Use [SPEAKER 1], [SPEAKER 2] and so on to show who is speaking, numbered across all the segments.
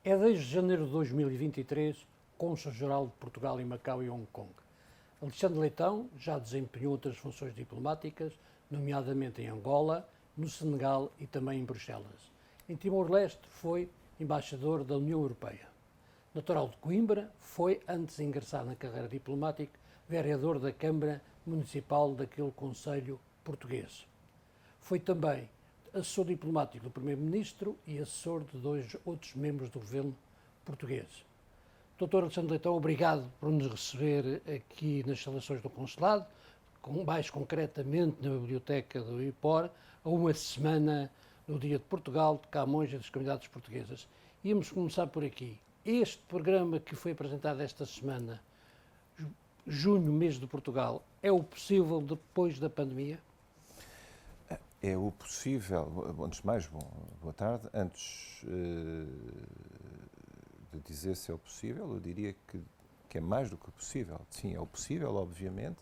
[SPEAKER 1] É desde janeiro de 2023 cônsul-geral de Portugal em Macau e Hong Kong. Alexandre Leitão já desempenhou outras funções diplomáticas, nomeadamente em Angola, no Senegal e também em Bruxelas. Em Timor-Leste foi embaixador da União Europeia. Natural de Coimbra, foi, antes de ingressar na carreira diplomática, vereador da Câmara Municipal daquele concelho português. Foi também assessor diplomático do Primeiro-Ministro e assessor de 2 outros membros do governo português. Dr. Alexandre Leitão, obrigado por nos receber aqui nas instalações do Consulado, mais concretamente na Biblioteca do IPOR, a uma semana no Dia de Portugal, de Camões e das comunidades portuguesas. Íamos começar por aqui. Este programa que foi apresentado esta semana, junho, mês de Portugal, é o possível depois da pandemia?
[SPEAKER 2] É o possível. Antes de mais, boa tarde. Antes de dizer se é o possível, eu diria que é mais do que o possível. Sim, é o possível, obviamente,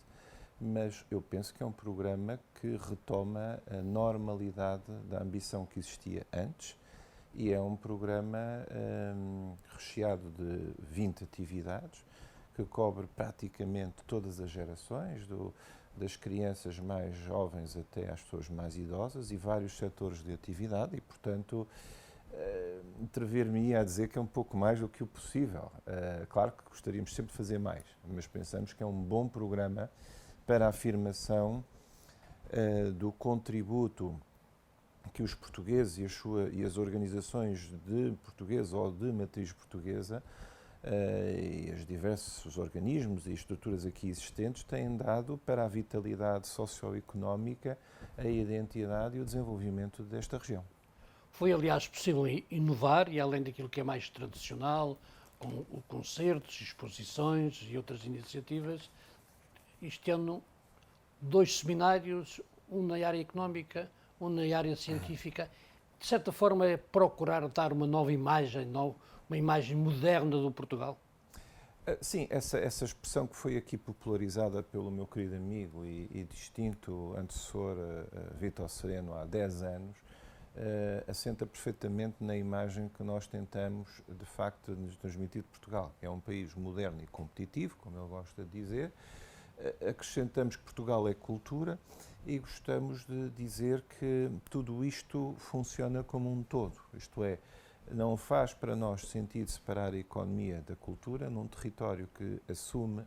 [SPEAKER 2] mas eu penso que é um programa que retoma a normalidade da ambição que existia antes e é um programa recheado de 20 atividades que cobre praticamente todas as gerações, das crianças mais jovens até às pessoas mais idosas e vários setores de atividade e, portanto, atrever-me-ia a dizer que é um pouco mais do que o possível. Claro que gostaríamos sempre de fazer mais, mas pensamos que é um bom programa para a afirmação do contributo que os portugueses e as organizações de português ou de matriz portuguesa e os diversos organismos e estruturas aqui existentes têm dado para a vitalidade socioeconómica, a identidade e o desenvolvimento desta região.
[SPEAKER 1] Foi, aliás, possível inovar e, além daquilo que é mais tradicional, com concertos, exposições e outras iniciativas, este ano 2 seminários, um na área económica, um na área científica. De certa forma é procurar dar uma nova imagem, uma imagem moderna do Portugal?
[SPEAKER 2] Sim, essa expressão que foi aqui popularizada pelo meu querido amigo e distinto antecessor Vítor Sereno há 10 anos, assenta perfeitamente na imagem que nós tentamos, de facto, nos transmitir de Portugal. É um país moderno e competitivo, como ele gosta de dizer. Acrescentamos que Portugal é cultura e gostamos de dizer que tudo isto funciona como um todo, isto é, não faz para nós sentido separar a economia da cultura num território que assume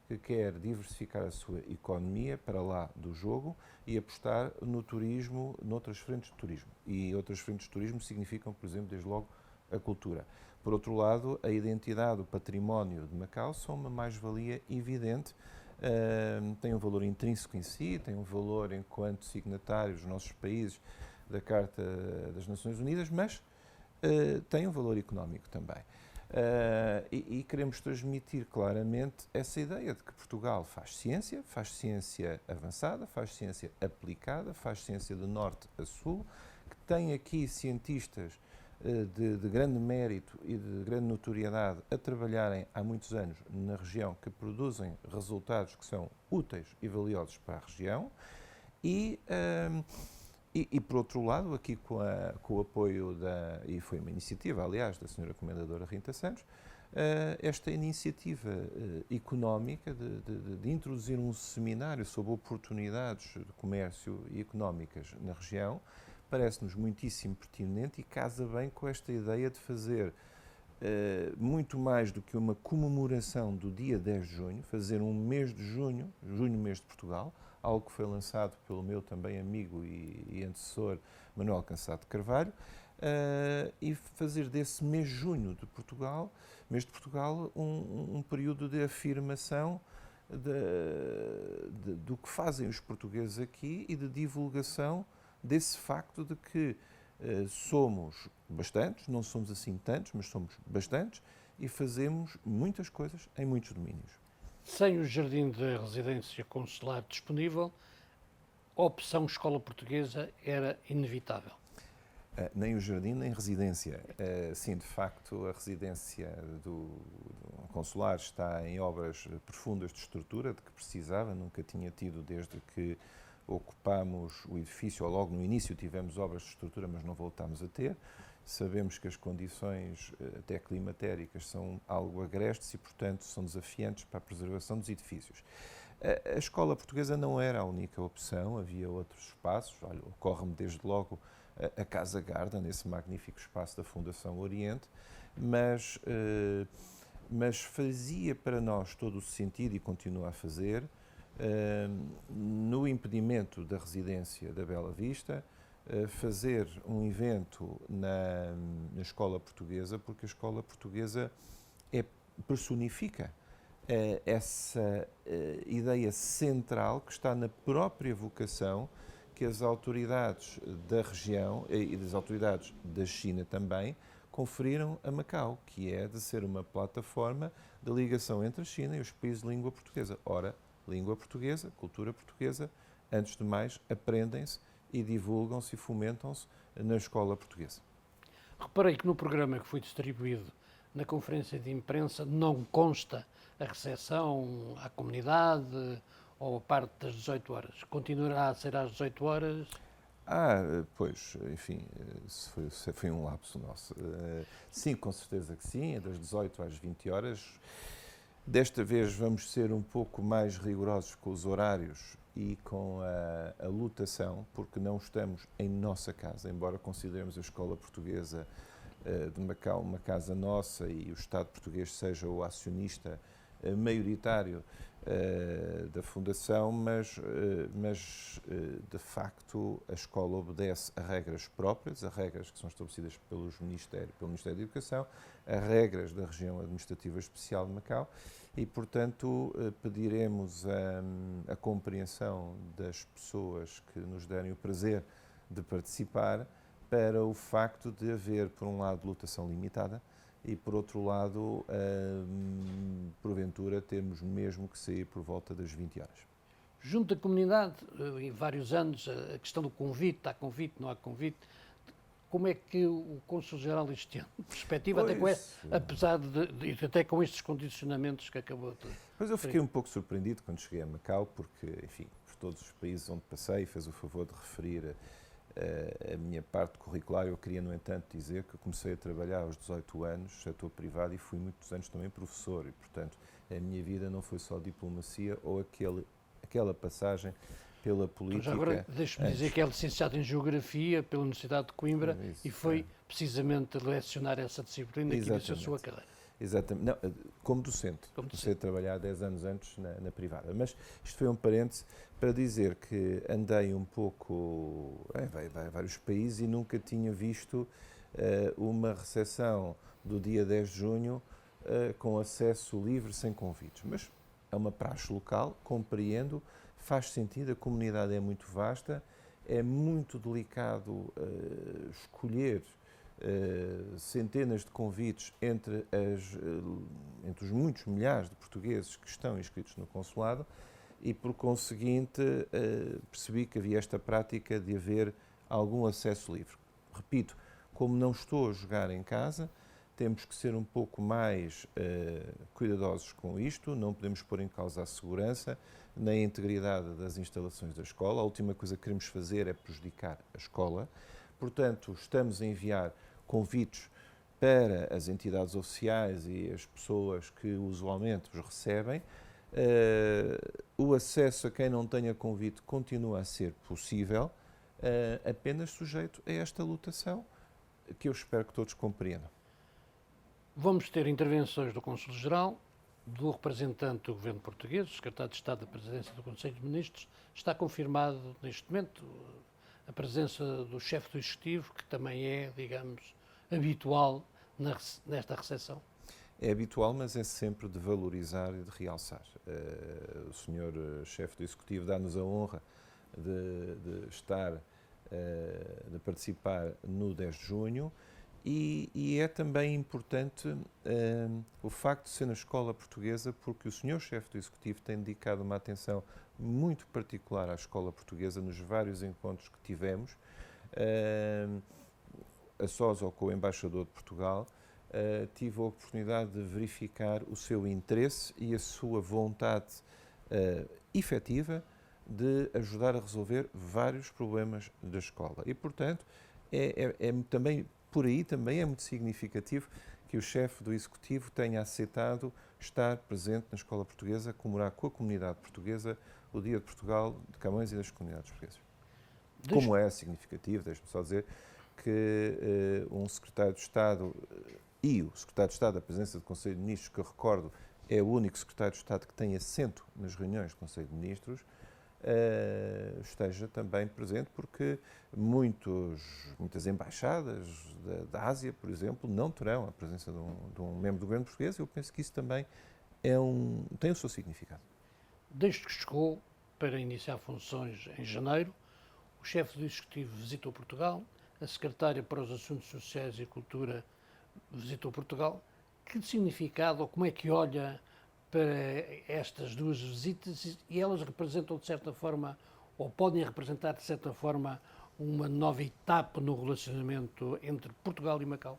[SPEAKER 2] que quer diversificar a sua economia para lá do jogo e apostar no turismo, noutras frentes de turismo. E outras frentes de turismo significam, por exemplo, desde logo, a cultura. Por outro lado, a identidade, o património de Macau são uma mais-valia evidente, tem um valor intrínseco em si, tem um valor enquanto signatários dos nossos países da Carta das Nações Unidas, mas tem um valor económico também. E queremos transmitir claramente essa ideia de que Portugal faz ciência avançada, faz ciência aplicada, faz ciência de norte a sul, que tem aqui cientistas de grande mérito e de grande notoriedade a trabalharem há muitos anos na região, que produzem resultados que são úteis e valiosos para a região e por outro lado, aqui com o apoio e foi uma iniciativa, aliás, da Sra. Comendadora Rinta Santos, esta iniciativa económica de introduzir um seminário sobre oportunidades de comércio e económicas na região, parece-nos muitíssimo pertinente e casa bem com esta ideia de fazer muito mais do que uma comemoração do dia 10 de junho, fazer um mês de junho, mês de Portugal, algo que foi lançado pelo meu também amigo e antecessor Manuel Cansado de Carvalho, e fazer desse mês de junho de Portugal, mês de Portugal, um período de afirmação do que fazem os portugueses aqui e de divulgação desse facto de que somos bastantes, não somos assim tantos, mas somos bastantes e fazemos muitas coisas em muitos domínios.
[SPEAKER 1] Sem o jardim de residência consular disponível, a opção escola portuguesa era inevitável.
[SPEAKER 2] Nem o jardim, nem residência. Sim, de facto, a residência do consular está em obras profundas de estrutura, de que precisava, nunca tinha tido desde que ocupámos o edifício, ou logo no início tivemos obras de estrutura, mas não voltámos a ter, Sabemos que as condições até climatéricas são algo agrestes e, portanto, são desafiantes para a preservação dos edifícios. A escola portuguesa não era a única opção, havia outros espaços. Olha, ocorre-me desde logo a Casa Garden, esse magnífico espaço da Fundação Oriente, mas fazia para nós todo o sentido, e continua a fazer, no impedimento da residência da Bela Vista, fazer um evento na escola portuguesa, porque a escola portuguesa personifica essa ideia central que está na própria vocação que as autoridades da região e das autoridades da China também conferiram a Macau, que é de ser uma plataforma de ligação entre a China e os países de língua portuguesa. Ora, língua portuguesa, cultura portuguesa, antes de mais, aprendem-se e divulgam-se e fomentam-se na escola portuguesa.
[SPEAKER 1] Reparei que no programa que foi distribuído na conferência de imprensa não consta a recepção à comunidade ou a parte das 18 horas. Continuará a ser às 18 horas?
[SPEAKER 2] Pois, enfim, foi um lapso nosso. Sim, com certeza que sim, é das 18 às 20 horas. Desta vez vamos ser um pouco mais rigorosos com os horários e com a lotação, porque não estamos em nossa casa, embora consideremos a Escola Portuguesa de Macau uma casa nossa e o Estado português seja o acionista maioritário da Fundação, mas de facto a escola obedece a regras próprias, a regras que são estabelecidas pelo Ministério da Educação, a regras da região administrativa especial de Macau e, portanto, pediremos a compreensão das pessoas que nos derem o prazer de participar para o facto de haver, por um lado, lotação limitada, e, por outro lado, porventura, temos mesmo que sair por volta das 20 horas.
[SPEAKER 1] Junto à comunidade, em vários anos, a questão do convite, há convite, não há convite, como é que o Cônsul-Geral este ano perspectiva, até com apesar de até com estes condicionamentos que acabou de...
[SPEAKER 2] Pois eu fiquei um pouco surpreendido quando cheguei a Macau, porque, enfim, por todos os países onde passei, fez o favor de referir a minha parte curricular. Eu queria, no entanto, dizer que comecei a trabalhar aos 18 anos, setor privado, e fui muitos anos também professor, e, portanto, a minha vida não foi só diplomacia ou aquela passagem pela política.
[SPEAKER 1] Então, já agora, deixe-me dizer que é licenciado em Geografia pela Universidade de Coimbra e foi precisamente lecionar essa disciplina que iniciou a sua carreira.
[SPEAKER 2] Exatamente. Não, como docente. Comecei a trabalhar 10 anos antes na privada. Mas isto foi um parêntese para dizer que andei um pouco a vários países e nunca tinha visto uma recepção do dia 10 de junho com acesso livre, sem convites. Mas é uma praxe local, compreendo, faz sentido, a comunidade é muito vasta, é muito delicado escolher centenas de convites entre os muitos milhares de portugueses que estão inscritos no consulado e, por conseguinte, percebi que havia esta prática de haver algum acesso livre. Repito, como não estou a jogar em casa, temos que ser um pouco mais cuidadosos com isto, não podemos pôr em causa a segurança nem a integridade das instalações da escola. A última coisa que queremos fazer é prejudicar a escola. Portanto, estamos a enviar convites para as entidades oficiais e as pessoas que usualmente os recebem. O acesso a quem não tenha convite continua a ser possível, apenas sujeito a esta lotação, que eu espero que todos compreendam.
[SPEAKER 1] Vamos ter intervenções do Cônsul-Geral, do representante do Governo português, o Secretário de Estado da Presidência do Conselho de Ministros. Está confirmado neste momento a presença do chefe do Executivo, que também é, digamos, habitual nesta recepção.
[SPEAKER 2] É habitual, mas é sempre de valorizar e de realçar. O senhor chefe do Executivo dá-nos a honra de estar, de participar no 10 de junho e é também importante o facto de ser na escola portuguesa, porque o senhor chefe do Executivo tem dedicado uma atenção muito particular à escola portuguesa nos vários encontros que tivemos, a sós ou com o embaixador de Portugal. Tive a oportunidade de verificar o seu interesse e a sua vontade efetiva de ajudar a resolver vários problemas da escola. E, portanto, é também por aí também é muito significativo que o chefe do Executivo tenha aceitado estar presente na Escola Portuguesa, comemorar com a comunidade portuguesa o Dia de Portugal, de Camões e das comunidades portuguesas. Como é significativo, deixe-me só dizer, que um secretário de Estado e o secretário de Estado da presença do Conselho de Ministros, que eu recordo é o único secretário de Estado que tem assento nas reuniões do Conselho de Ministros, esteja também presente, porque muitas embaixadas da Ásia, por exemplo, não terão a presença de um membro do governo português. Eu penso que isso também tem o seu significado.
[SPEAKER 1] Desde que chegou para iniciar funções em janeiro, o chefe do Executivo visitou Portugal, a secretária para os Assuntos Sociais e Cultura visitou Portugal. Que significado, ou como é que olha para estas duas visitas, e elas representam de certa forma, ou podem representar de certa forma, uma nova etapa no relacionamento entre Portugal e Macau?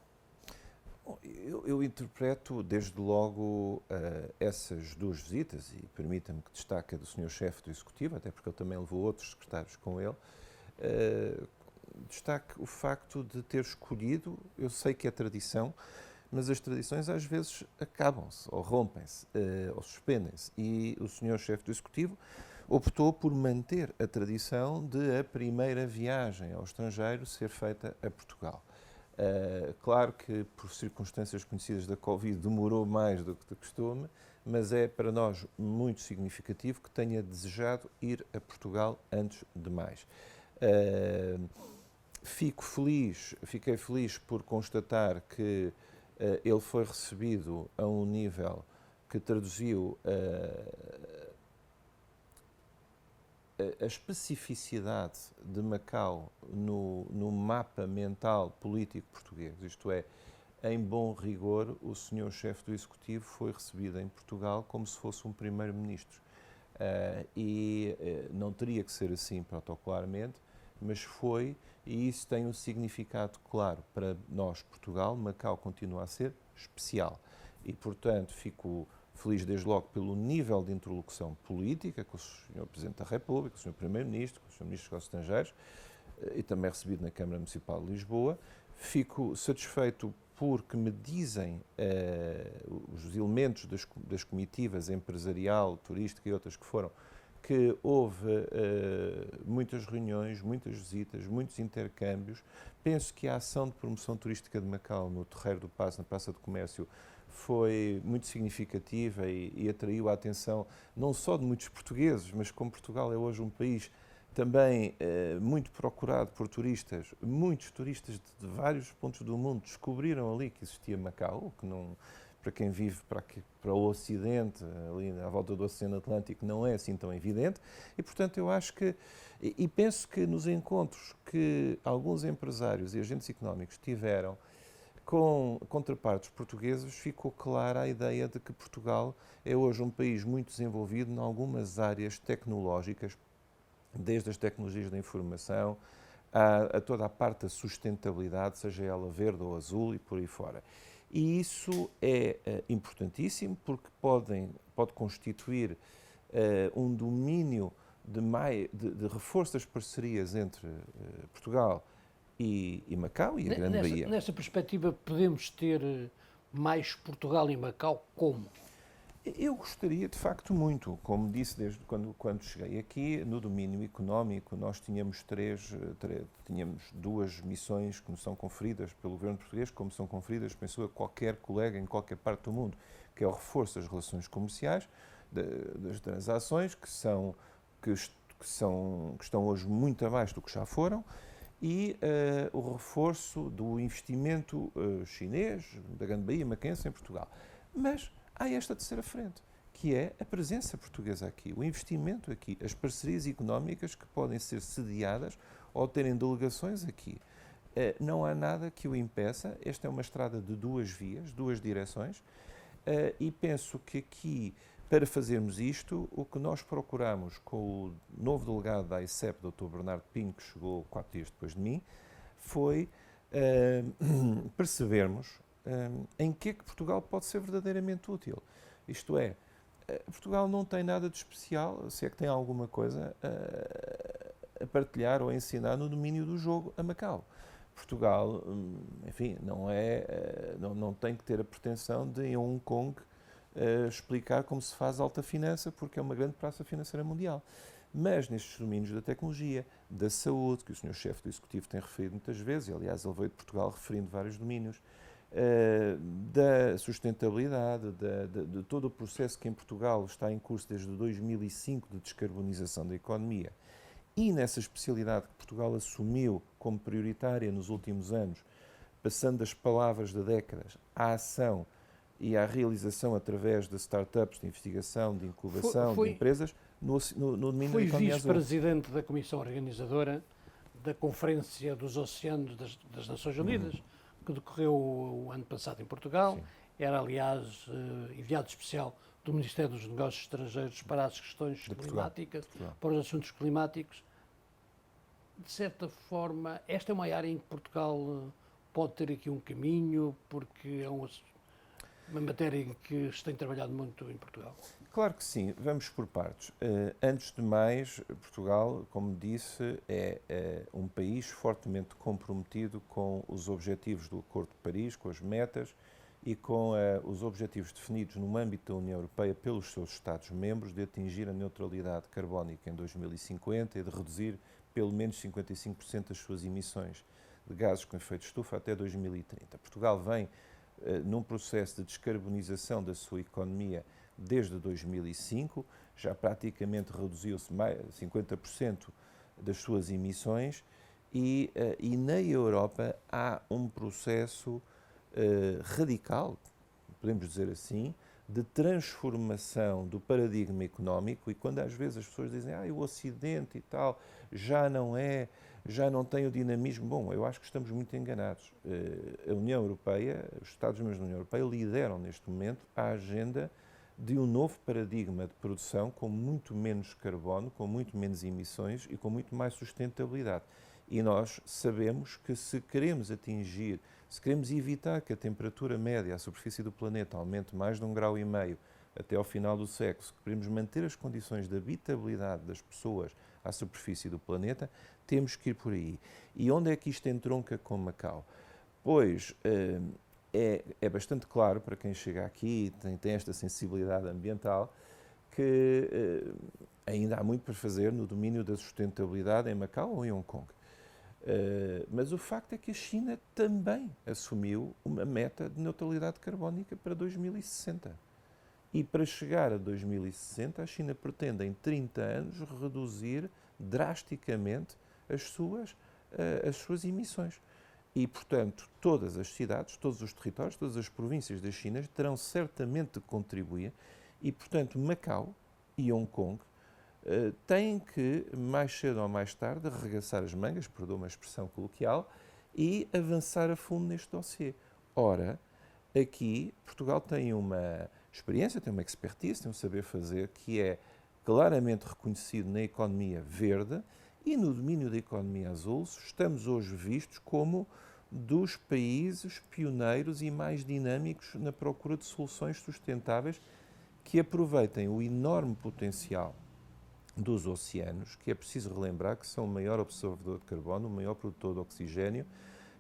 [SPEAKER 2] Bom, eu interpreto desde logo essas duas visitas, e permita-me que destaque a do Sr. Chefe do Executivo, até porque ele também levou outros secretários com ele, destaque o facto de ter escolhido, eu sei que é tradição, mas as tradições às vezes acabam-se, ou rompem-se, ou suspendem-se. E o Sr. Chefe do Executivo optou por manter a tradição de a primeira viagem ao estrangeiro ser feita a Portugal. Claro que, por circunstâncias conhecidas da Covid, demorou mais do que de costume, mas é para nós muito significativo que tenha desejado ir a Portugal antes de mais. Fiquei feliz por constatar que ele foi recebido a um nível que traduziu a especificidade de Macau no mapa mental político português. Isto é, em bom rigor, o senhor chefe do Executivo foi recebido em Portugal como se fosse um primeiro-ministro. Não teria que ser assim protocolarmente, mas foi, e isso tem um significado claro para nós, Portugal. Macau continua a ser especial e, portanto, fico feliz desde logo pelo nível de interlocução política com o Sr. Presidente da República, com o Sr. Primeiro-Ministro, com o Sr. Ministro dos Negócios Estrangeiros, e também recebido na Câmara Municipal de Lisboa. Fico satisfeito porque me dizem os elementos das comitivas empresarial, turística e outras que foram, que houve muitas reuniões, muitas visitas, muitos intercâmbios. Penso que a ação de promoção turística de Macau no Terreiro do Paço, na Praça do Comércio, foi muito significativa e atraiu a atenção não só de muitos portugueses, mas como Portugal é hoje um país também muito procurado por turistas, muitos turistas de vários pontos do mundo descobriram ali que existia Macau, que não... Para quem vive para o Ocidente, ali à volta do Oceano Atlântico, não é assim tão evidente. E, portanto, eu acho que, e penso que nos encontros que alguns empresários e agentes económicos tiveram com contrapartes portugueses, ficou clara a ideia de que Portugal é hoje um país muito desenvolvido em algumas áreas tecnológicas, desde as tecnologias da informação a toda a parte da sustentabilidade, seja ela verde ou azul e por aí fora. E isso é importantíssimo porque pode constituir um domínio de reforço das parcerias entre Portugal e Macau e a Grande Baía.
[SPEAKER 1] Nessa perspectiva, podemos ter mais Portugal e Macau como?
[SPEAKER 2] Eu gostaria, de facto, muito. Como disse desde quando cheguei aqui, no domínio económico, nós tínhamos duas missões que nos são conferidas pelo governo português, como são conferidas, penso eu, a qualquer colega em qualquer parte do mundo, que é o reforço das relações comerciais, das transações, que estão hoje muito abaixo do que já foram, e o reforço do investimento chinês, da Grande Baía, maquense, em Portugal. Mas há esta terceira frente, que é a presença portuguesa aqui, o investimento aqui, as parcerias económicas que podem ser sediadas ou terem delegações aqui. Não há nada que o impeça. Esta é uma estrada de duas vias, duas direções, e penso que aqui, para fazermos isto, o que nós procuramos com o novo delegado da AICEP, Dr. Bernardo Pinho, que chegou 4 dias depois de mim, foi percebermos em que é que Portugal pode ser verdadeiramente útil. Isto é, Portugal não tem nada de especial, se é que tem alguma coisa a partilhar ou a ensinar no domínio do jogo a Macau. Portugal, enfim, não tem que ter a pretensão de em Hong Kong explicar como se faz alta finança, porque é uma grande praça financeira mundial. Mas nestes domínios da tecnologia, da saúde, que o Sr. Chefe do Executivo tem referido muitas vezes, e aliás ele veio de Portugal referindo vários domínios, da sustentabilidade, de todo o processo que em Portugal está em curso desde 2005 de descarbonização da economia, e nessa especialidade que Portugal assumiu como prioritária nos últimos anos, passando das palavras de décadas à ação e à realização através de startups de investigação, de incubação, de empresas, no domínio da economia azul.
[SPEAKER 1] Fui vice-presidente da comissão organizadora da Conferência dos Oceanos das Nações Unidas, que decorreu o ano passado em Portugal. Sim. Era, aliás, enviado especial do Ministério dos Negócios Estrangeiros para as questões climáticas, para os assuntos climáticos. De certa forma, esta é uma área em que Portugal pode ter aqui um caminho, porque é uma matéria em que se tem trabalhado muito em Portugal.
[SPEAKER 2] Claro que sim, vamos por partes. Antes de mais, Portugal, como disse, é um país fortemente comprometido com os objetivos do Acordo de Paris, com as metas e com os objetivos definidos no âmbito da União Europeia pelos seus Estados-membros de atingir a neutralidade carbónica em 2050 e de reduzir pelo menos 55% das suas emissões de gases com efeito de estufa até 2030. Portugal vem num processo de descarbonização da sua economia desde 2005, já praticamente reduziu-se 50% das suas emissões e na Europa há um processo radical, podemos dizer assim, de transformação do paradigma económico, e quando às vezes as pessoas dizem o Ocidente e tal já não tem o dinamismo, bom, eu acho que estamos muito enganados. A União Europeia, os Estados-membros da União Europeia lideram neste momento a agenda de um novo paradigma de produção com muito menos carbono, com muito menos emissões e com muito mais sustentabilidade. E nós sabemos que se queremos evitar que a temperatura média à superfície do planeta aumente mais de 1,5 graus até ao final do século, se queremos manter as condições de habitabilidade das pessoas à superfície do planeta, temos que ir por aí. E onde é que isto entronca com Macau? Pois é bastante claro para quem chega aqui e tem esta sensibilidade ambiental que ainda há muito para fazer no domínio da sustentabilidade em Macau ou em Hong Kong. Mas o facto é que a China também assumiu uma meta de neutralidade carbónica para 2060. E para chegar a 2060, a China pretende, em 30 anos, reduzir drasticamente as suas emissões. E, portanto, todas as cidades, todos os territórios, todas as províncias da China terão certamente de contribuir e, portanto, Macau e Hong Kong têm que, mais cedo ou mais tarde, arregaçar as mangas, perdoa uma expressão coloquial, e avançar a fundo neste dossiê. Ora, aqui Portugal tem uma experiência, tem uma expertise, tem um saber fazer que é claramente reconhecido na economia verde e no domínio da economia azul. Estamos hoje vistos como dos países pioneiros e mais dinâmicos na procura de soluções sustentáveis que aproveitem o enorme potencial dos oceanos, que é preciso relembrar que são o maior absorvedor de carbono, o maior produtor de oxigênio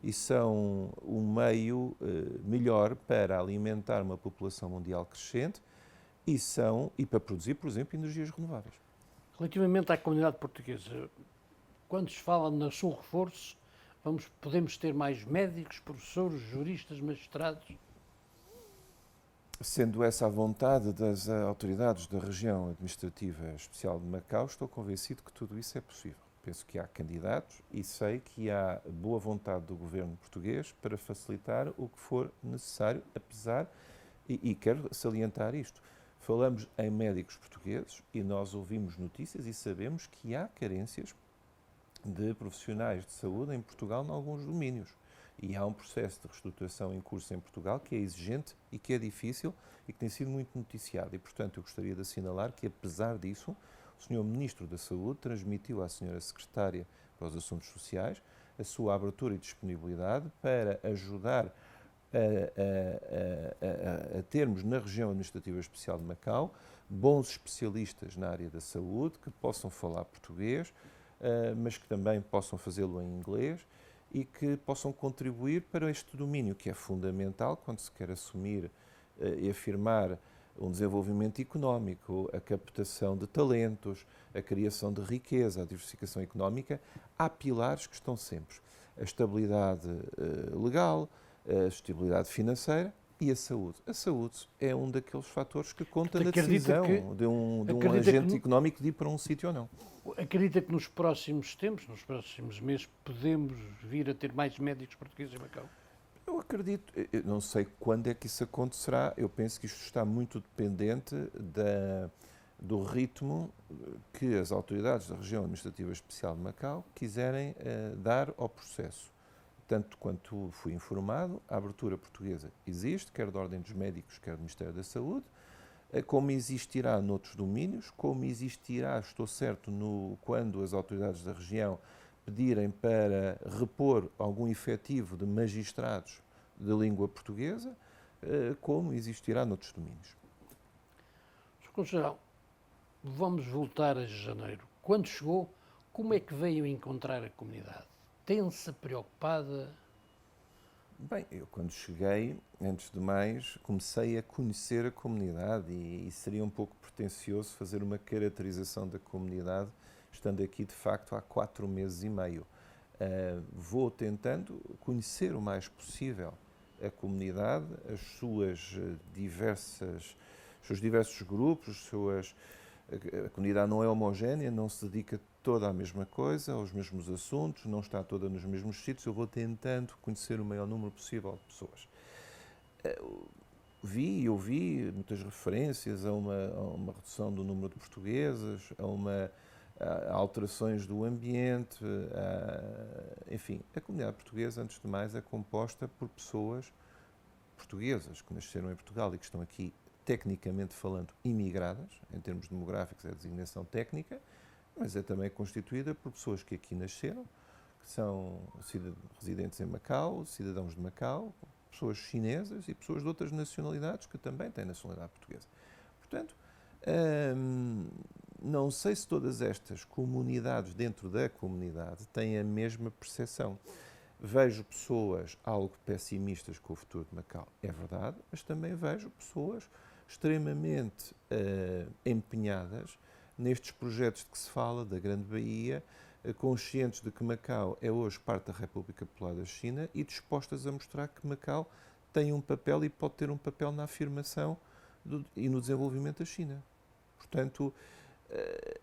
[SPEAKER 2] e são o meio melhor para alimentar uma população mundial crescente e para produzir, por exemplo, energias renováveis.
[SPEAKER 1] Relativamente à comunidade portuguesa, quando se fala no seu reforço, podemos ter mais médicos, professores, juristas, magistrados?
[SPEAKER 2] Sendo essa a vontade das autoridades da região administrativa especial de Macau, estou convencido que tudo isso é possível. Penso que há candidatos e sei que há boa vontade do governo português para facilitar o que for necessário, apesar, e quero salientar isto, falamos em médicos portugueses e nós ouvimos notícias e sabemos que há carências de profissionais de saúde em Portugal em alguns domínios. E há um processo de reestruturação em curso em Portugal que é exigente e que é difícil e que tem sido muito noticiado. E, portanto, eu gostaria de assinalar que, apesar disso, o Sr. Ministro da Saúde transmitiu à Sra. Secretária para os Assuntos Sociais a sua abertura e disponibilidade para ajudar a termos na região administrativa especial de Macau bons especialistas na área da saúde que possam falar português, mas que também possam fazê-lo em inglês e que possam contribuir para este domínio que é fundamental quando se quer assumir e afirmar um desenvolvimento económico, a captação de talentos, a criação de riqueza, a diversificação económica. Há pilares que estão sempre: a estabilidade legal, a estabilidade financeira e a saúde. A saúde é um daqueles fatores que conta na decisão de um agente económico de ir para um sítio ou não.
[SPEAKER 1] Acredita que nos próximos tempos, nos próximos meses, podemos vir a ter mais médicos portugueses em Macau?
[SPEAKER 2] Eu acredito, eu não sei quando é que isso acontecerá, eu penso que isto está muito dependente do ritmo que as autoridades da região administrativa especial de Macau quiserem dar ao processo. Tanto quanto fui informado, a abertura portuguesa existe, quer da Ordem dos Médicos, quer do Ministério da Saúde, como existirá noutros domínios, como existirá, estou certo, quando as autoridades da região pedirem para repor algum efetivo de magistrados de língua portuguesa, como existirá noutros domínios.
[SPEAKER 1] Sr. Conselheiro, vamos voltar a janeiro. Quando chegou, como é que veio encontrar a comunidade? Tensa, preocupada?
[SPEAKER 2] Bem, eu quando cheguei, antes de mais, comecei a conhecer a comunidade e seria um pouco pretencioso fazer uma caracterização da comunidade estando aqui, de facto, há 4 meses e meio. Vou tentando conhecer o mais possível a comunidade, os seus diversos grupos, a comunidade não é homogénea, não se dedica toda à mesma coisa, aos mesmos assuntos, não está toda nos mesmos sítios. Eu vou tentando conhecer o maior número possível de pessoas. ouvi muitas referências a uma redução do número de portugueses, a alterações do ambiente, enfim, a comunidade portuguesa, antes de mais, é composta por pessoas portuguesas que nasceram em Portugal e que estão aqui, tecnicamente falando, imigradas, em termos demográficos é a designação técnica, mas é também constituída por pessoas que aqui nasceram, que são residentes em Macau, cidadãos de Macau, pessoas chinesas e pessoas de outras nacionalidades que também têm nacionalidade portuguesa. Portanto, não sei se todas estas comunidades dentro da comunidade têm a mesma percepção. Vejo pessoas algo pessimistas com o futuro de Macau, é verdade, mas também vejo pessoas extremamente empenhadas nestes projetos de que se fala, da Grande Baía, conscientes de que Macau é hoje parte da República Popular da China e dispostas a mostrar que Macau tem um papel e pode ter um papel na afirmação e no desenvolvimento da China. Portanto,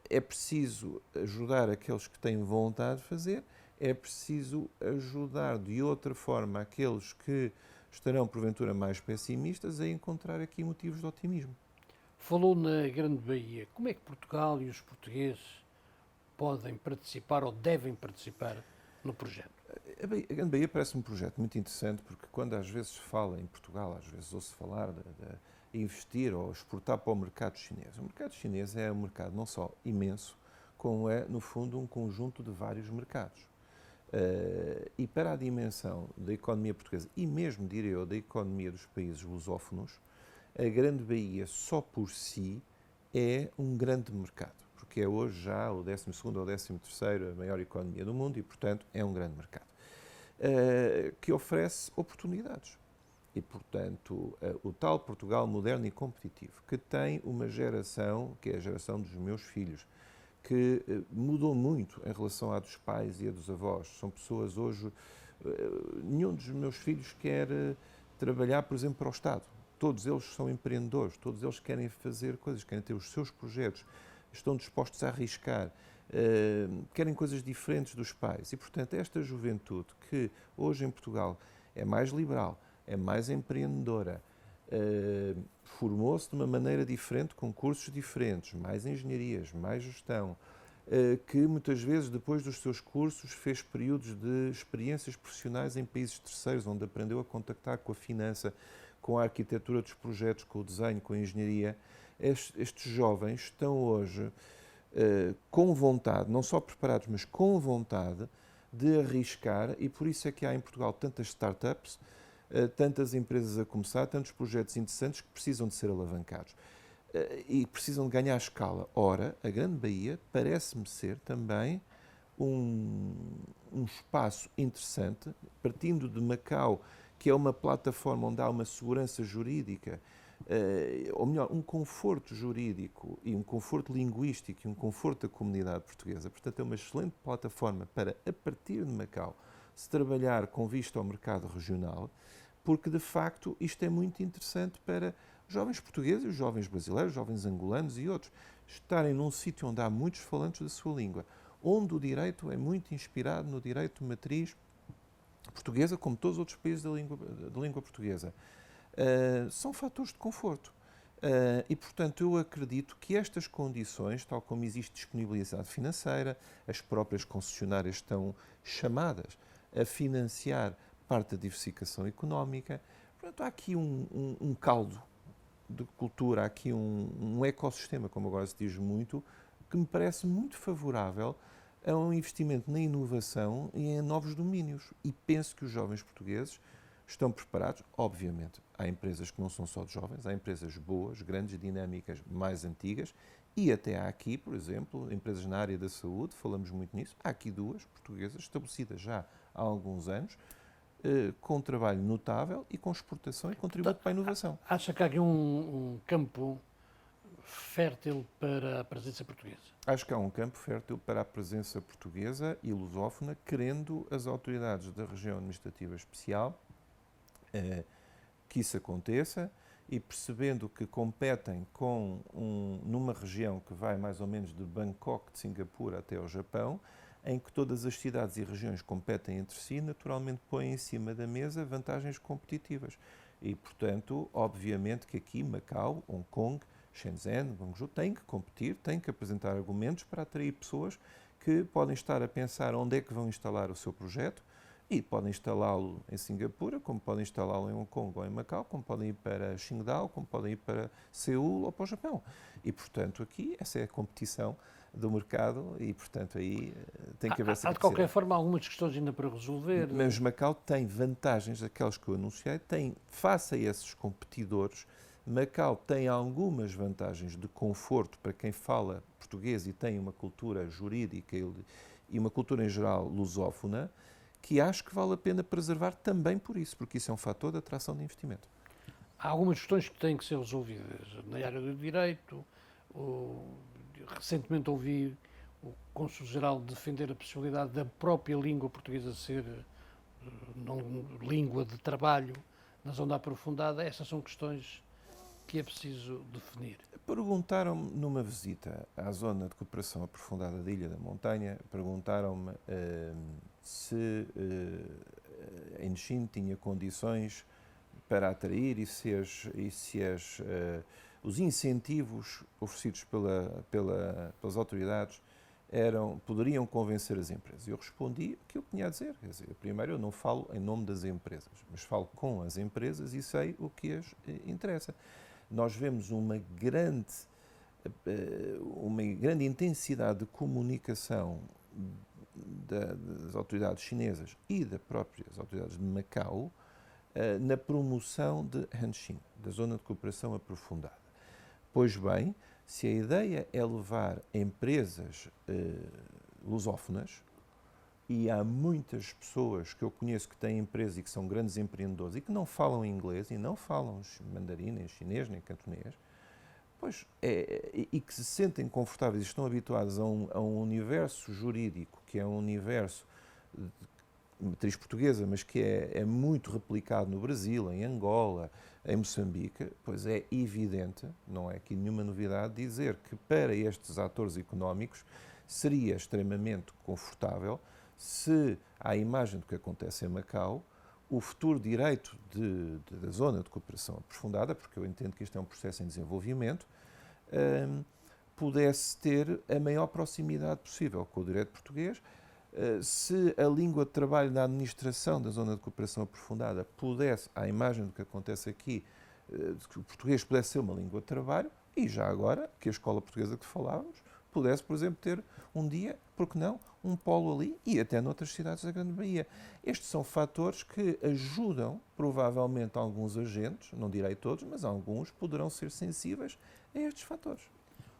[SPEAKER 2] é preciso ajudar aqueles que têm vontade de fazer, é preciso ajudar de outra forma aqueles que estarão, porventura, mais pessimistas a encontrar aqui motivos de otimismo.
[SPEAKER 1] Falou na Grande Baía. Como é que Portugal e os portugueses podem participar ou devem participar no projeto?
[SPEAKER 2] A Grande Baía parece um projeto muito interessante porque quando às vezes se fala em Portugal, às vezes ouve-se falar de investir ou exportar para o mercado chinês. O mercado chinês é um mercado não só imenso, como é, no fundo, um conjunto de vários mercados. E para a dimensão da economia portuguesa e mesmo, diria eu, da economia dos países lusófonos, a Grande Baía só por si é um grande mercado, porque é hoje já o 12º ou 13º a maior economia do mundo e, portanto, é um grande mercado, que oferece oportunidades. E, portanto, o tal Portugal moderno e competitivo, que tem uma geração, que é a geração dos meus filhos, que mudou muito em relação à dos pais e a dos avós. São pessoas hoje, nenhum dos meus filhos quer trabalhar, por exemplo, para o Estado. Todos eles são empreendedores, todos eles querem fazer coisas, querem ter os seus projetos, estão dispostos a arriscar, querem coisas diferentes dos pais. E, portanto, esta juventude que hoje em Portugal é mais liberal, é mais empreendedora, formou-se de uma maneira diferente, com cursos diferentes, mais engenharias, mais gestão, que muitas vezes, depois dos seus cursos, fez períodos de experiências profissionais em países terceiros, onde aprendeu a contactar com a finança, com a arquitetura dos projetos, com o desenho, com a engenharia. Estes jovens estão hoje com vontade, não só preparados, mas com vontade de arriscar, e por isso é que há em Portugal tantas startups, tantas empresas a começar, tantos projetos interessantes que precisam de ser alavancados e precisam de ganhar escala. Ora, a Grande Baía parece-me ser também um um espaço interessante, partindo de Macau, que é uma plataforma onde há uma segurança jurídica, ou melhor, um conforto jurídico e um conforto linguístico e um conforto da comunidade portuguesa. Portanto, é uma excelente plataforma para, a partir de Macau, se trabalhar com vista ao mercado regional, porque, de facto, isto é muito interessante para os jovens portugueses, os jovens brasileiros, os jovens angolanos e outros, estarem num sítio onde há muitos falantes da sua língua, onde o direito é muito inspirado no direito de matriz portuguesa, como todos os outros países da língua portuguesa. São fatores de conforto. E, portanto, eu acredito que estas condições, tal como existe disponibilidade financeira, as próprias concessionárias estão chamadas a financiar parte da diversificação económica. Portanto, há aqui um caldo de cultura, há aqui um ecossistema, como agora se diz muito, que me parece muito favorável a um investimento na inovação e em novos domínios. E penso que os jovens portugueses estão preparados. Obviamente, há empresas que não são só de jovens, há empresas boas, grandes, dinâmicas, mais antigas, e até há aqui, por exemplo, empresas na área da saúde, falamos muito nisso, há aqui duas portuguesas estabelecidas já há alguns anos, com um trabalho notável e com exportação e contributo para a inovação.
[SPEAKER 1] Acha que há aqui um campo fértil para a presença portuguesa?
[SPEAKER 2] Acho que há um campo fértil para a presença portuguesa e lusófona, querendo as autoridades da região administrativa especial que isso aconteça e percebendo que competem numa região que vai mais ou menos de Bangkok, de Singapura até ao Japão, em que todas as cidades e regiões competem entre si, naturalmente põem em cima da mesa vantagens competitivas. E, portanto, obviamente que aqui Macau, Hong Kong, Shenzhen, Guangzhou têm que competir, têm que apresentar argumentos para atrair pessoas que podem estar a pensar onde é que vão instalar o seu projeto e podem instalá-lo em Singapura, como podem instalá-lo em Hong Kong ou em Macau, como podem ir para Qingdao, como podem ir para Seul ou para o Japão. E, portanto, aqui essa é a competição do mercado e, portanto, aí tem que haver essa
[SPEAKER 1] Há, de qualquer forma, algumas questões ainda para resolver.
[SPEAKER 2] Mas Macau tem vantagens, aquelas que eu anunciei, tem, face a esses competidores, Macau tem algumas vantagens de conforto para quem fala português e tem uma cultura jurídica e uma cultura em geral lusófona, que acho que vale a pena preservar também por isso, porque isso é um fator de atração de investimento.
[SPEAKER 1] Há algumas questões que têm que ser resolvidas na área do direito. Recentemente ouvi o Cônsul-Geral defender a possibilidade da própria língua portuguesa ser não língua de trabalho na zona aprofundada. Essas são questões que é preciso definir.
[SPEAKER 2] Perguntaram-me numa visita à zona de cooperação aprofundada da Ilha da Montanha, perguntaram-me se a Enchim tinha condições para atrair e se os incentivos oferecidos pelas autoridades poderiam convencer as empresas. Eu respondi o que eu tinha a dizer. Quer dizer, primeiro, eu não falo em nome das empresas, mas falo com as empresas e sei o que as interessa. Nós vemos uma grande intensidade de comunicação das autoridades chinesas e das próprias autoridades de Macau na promoção de Hanshin, da Zona de Cooperação Aprofundada. Pois bem, se a ideia é levar empresas lusófonas, e há muitas pessoas que eu conheço que têm empresas e que são grandes empreendedores e que não falam inglês e não falam mandarim, nem chinês, nem cantonês, e que se sentem confortáveis e estão habituados a um universo jurídico, que é um universo de matriz portuguesa, mas que é muito replicado no Brasil, em Angola, em Moçambique, pois é evidente, não é aqui nenhuma novidade, dizer que para estes atores económicos seria extremamente confortável se, à imagem do que acontece em Macau, o futuro direito da zona de cooperação aprofundada, porque eu entendo que este é um processo em desenvolvimento, pudesse ter a maior proximidade possível com o direito português, se a língua de trabalho da administração da zona de cooperação aprofundada pudesse, à imagem do que acontece aqui, que o português pudesse ser uma língua de trabalho, e já agora, que a escola portuguesa que falávamos, pudesse, por exemplo, ter um dia, porque não, um polo ali e até noutras cidades da Grande Bahia. Estes são fatores que ajudam, provavelmente, alguns agentes, não direi todos, mas alguns poderão ser sensíveis a estes fatores.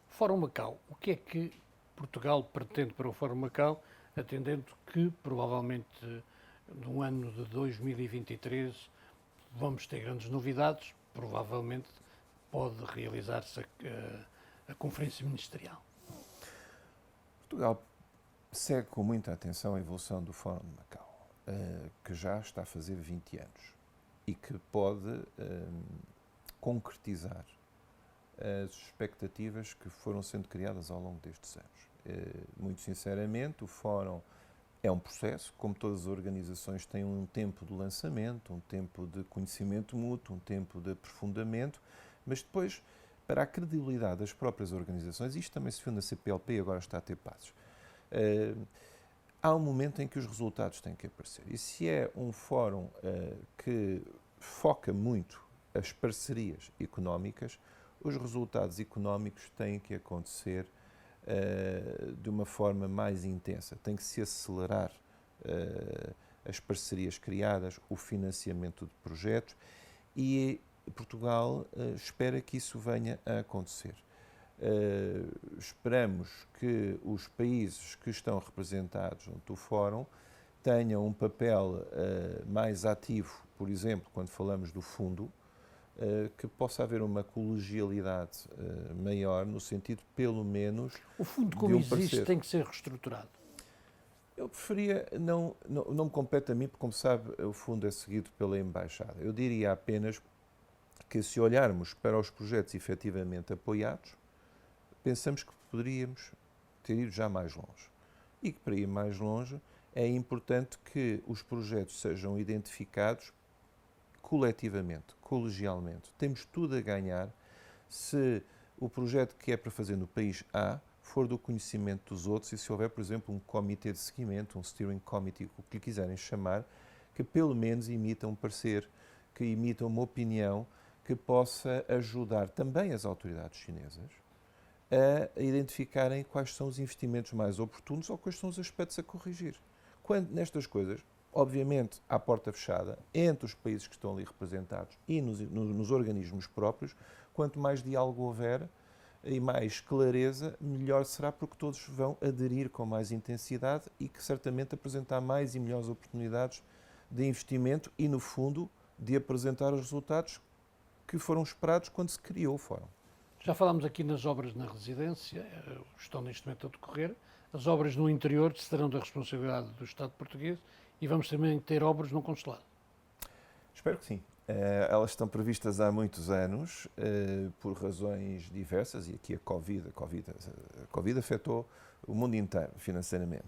[SPEAKER 1] Fórum Macau, o que é que Portugal pretende para o Fórum Macau, atendendo que provavelmente no ano de 2023 vamos ter grandes novidades, provavelmente pode realizar-se a Conferência Ministerial.
[SPEAKER 2] Portugal segue com muita atenção a evolução do Fórum de Macau, que já está a fazer 20 anos e que pode concretizar as expectativas que foram sendo criadas ao longo destes anos. Muito sinceramente, o Fórum é um processo, como todas as organizações têm um tempo de lançamento, um tempo de conhecimento mútuo, um tempo de aprofundamento, mas depois, para a credibilidade das próprias organizações, isto também se viu na CPLP e agora está a ter passos, há um momento em que os resultados têm que aparecer. E se é um fórum que foca muito as parcerias económicas, os resultados económicos têm que acontecer de uma forma mais intensa. Tem que se acelerar as parcerias criadas, o financiamento de projetos e Portugal espera que isso venha a acontecer. Esperamos que os países que estão representados junto do Fórum tenham um papel mais ativo, por exemplo, quando falamos do fundo, que possa haver uma colegialidade maior, no sentido, pelo menos...
[SPEAKER 1] O fundo, como existe, tem que ser reestruturado.
[SPEAKER 2] Eu preferia, não me compete a mim, porque, como sabe, o fundo é seguido pela Embaixada. Eu diria apenas que, se olharmos para os projetos efetivamente apoiados, pensamos que poderíamos ter ido já mais longe. E que, para ir mais longe, é importante que os projetos sejam identificados coletivamente, colegialmente. Temos tudo a ganhar se o projeto que é para fazer no país A for do conhecimento dos outros e se houver, por exemplo, um comitê de seguimento, um steering committee, o que lhe quiserem chamar, que pelo menos imita um parecer, que imita uma opinião que possa ajudar também as autoridades chinesas a identificarem quais são os investimentos mais oportunos ou quais são os aspectos a corrigir. Quando nestas coisas, obviamente, à porta fechada, entre os países que estão ali representados e nos organismos próprios, quanto mais diálogo houver e mais clareza, melhor será, porque todos vão aderir com mais intensidade e que certamente apresentar mais e melhores oportunidades de investimento e, no fundo, de apresentar os resultados que foram esperados quando se criou o Fórum.
[SPEAKER 1] Já falámos aqui nas obras na residência, estão neste momento a decorrer. As obras no interior serão da responsabilidade do Estado português e vamos também ter obras no consulado.
[SPEAKER 2] Espero que sim. Elas estão previstas há muitos anos, por razões diversas, e aqui a Covid afetou o mundo inteiro financeiramente.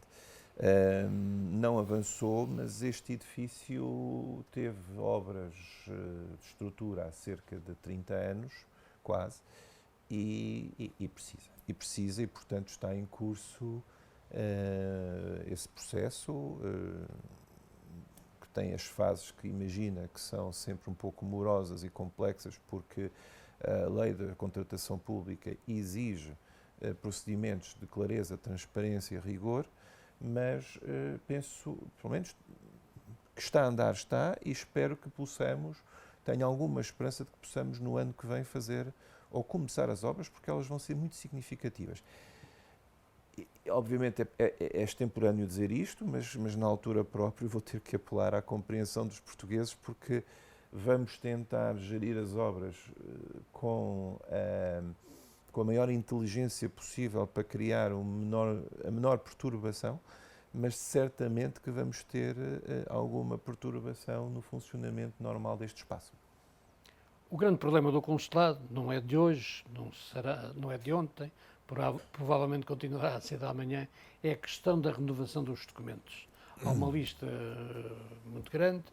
[SPEAKER 2] Não avançou, mas este edifício teve obras de estrutura há cerca de 30 anos, quase, e precisa, e portanto está em curso esse processo, que tem as fases que imagina que são sempre um pouco morosas e complexas, porque a lei da contratação pública exige procedimentos de clareza, transparência e rigor, mas penso, pelo menos, que está a andar, e espero que tenho alguma esperança de que possamos no ano que vem fazer ou começar as obras, porque elas vão ser muito significativas. E, obviamente é extemporâneo dizer isto, mas na altura própria vou ter que apelar à compreensão dos portugueses, porque vamos tentar gerir as obras com a maior inteligência possível para criar a menor perturbação, mas certamente que vamos ter alguma perturbação no funcionamento normal deste espaço.
[SPEAKER 1] O grande problema do consulado não é de hoje, não é de ontem, provavelmente continuará a ser de amanhã, é a questão da renovação dos documentos. Há uma lista muito grande.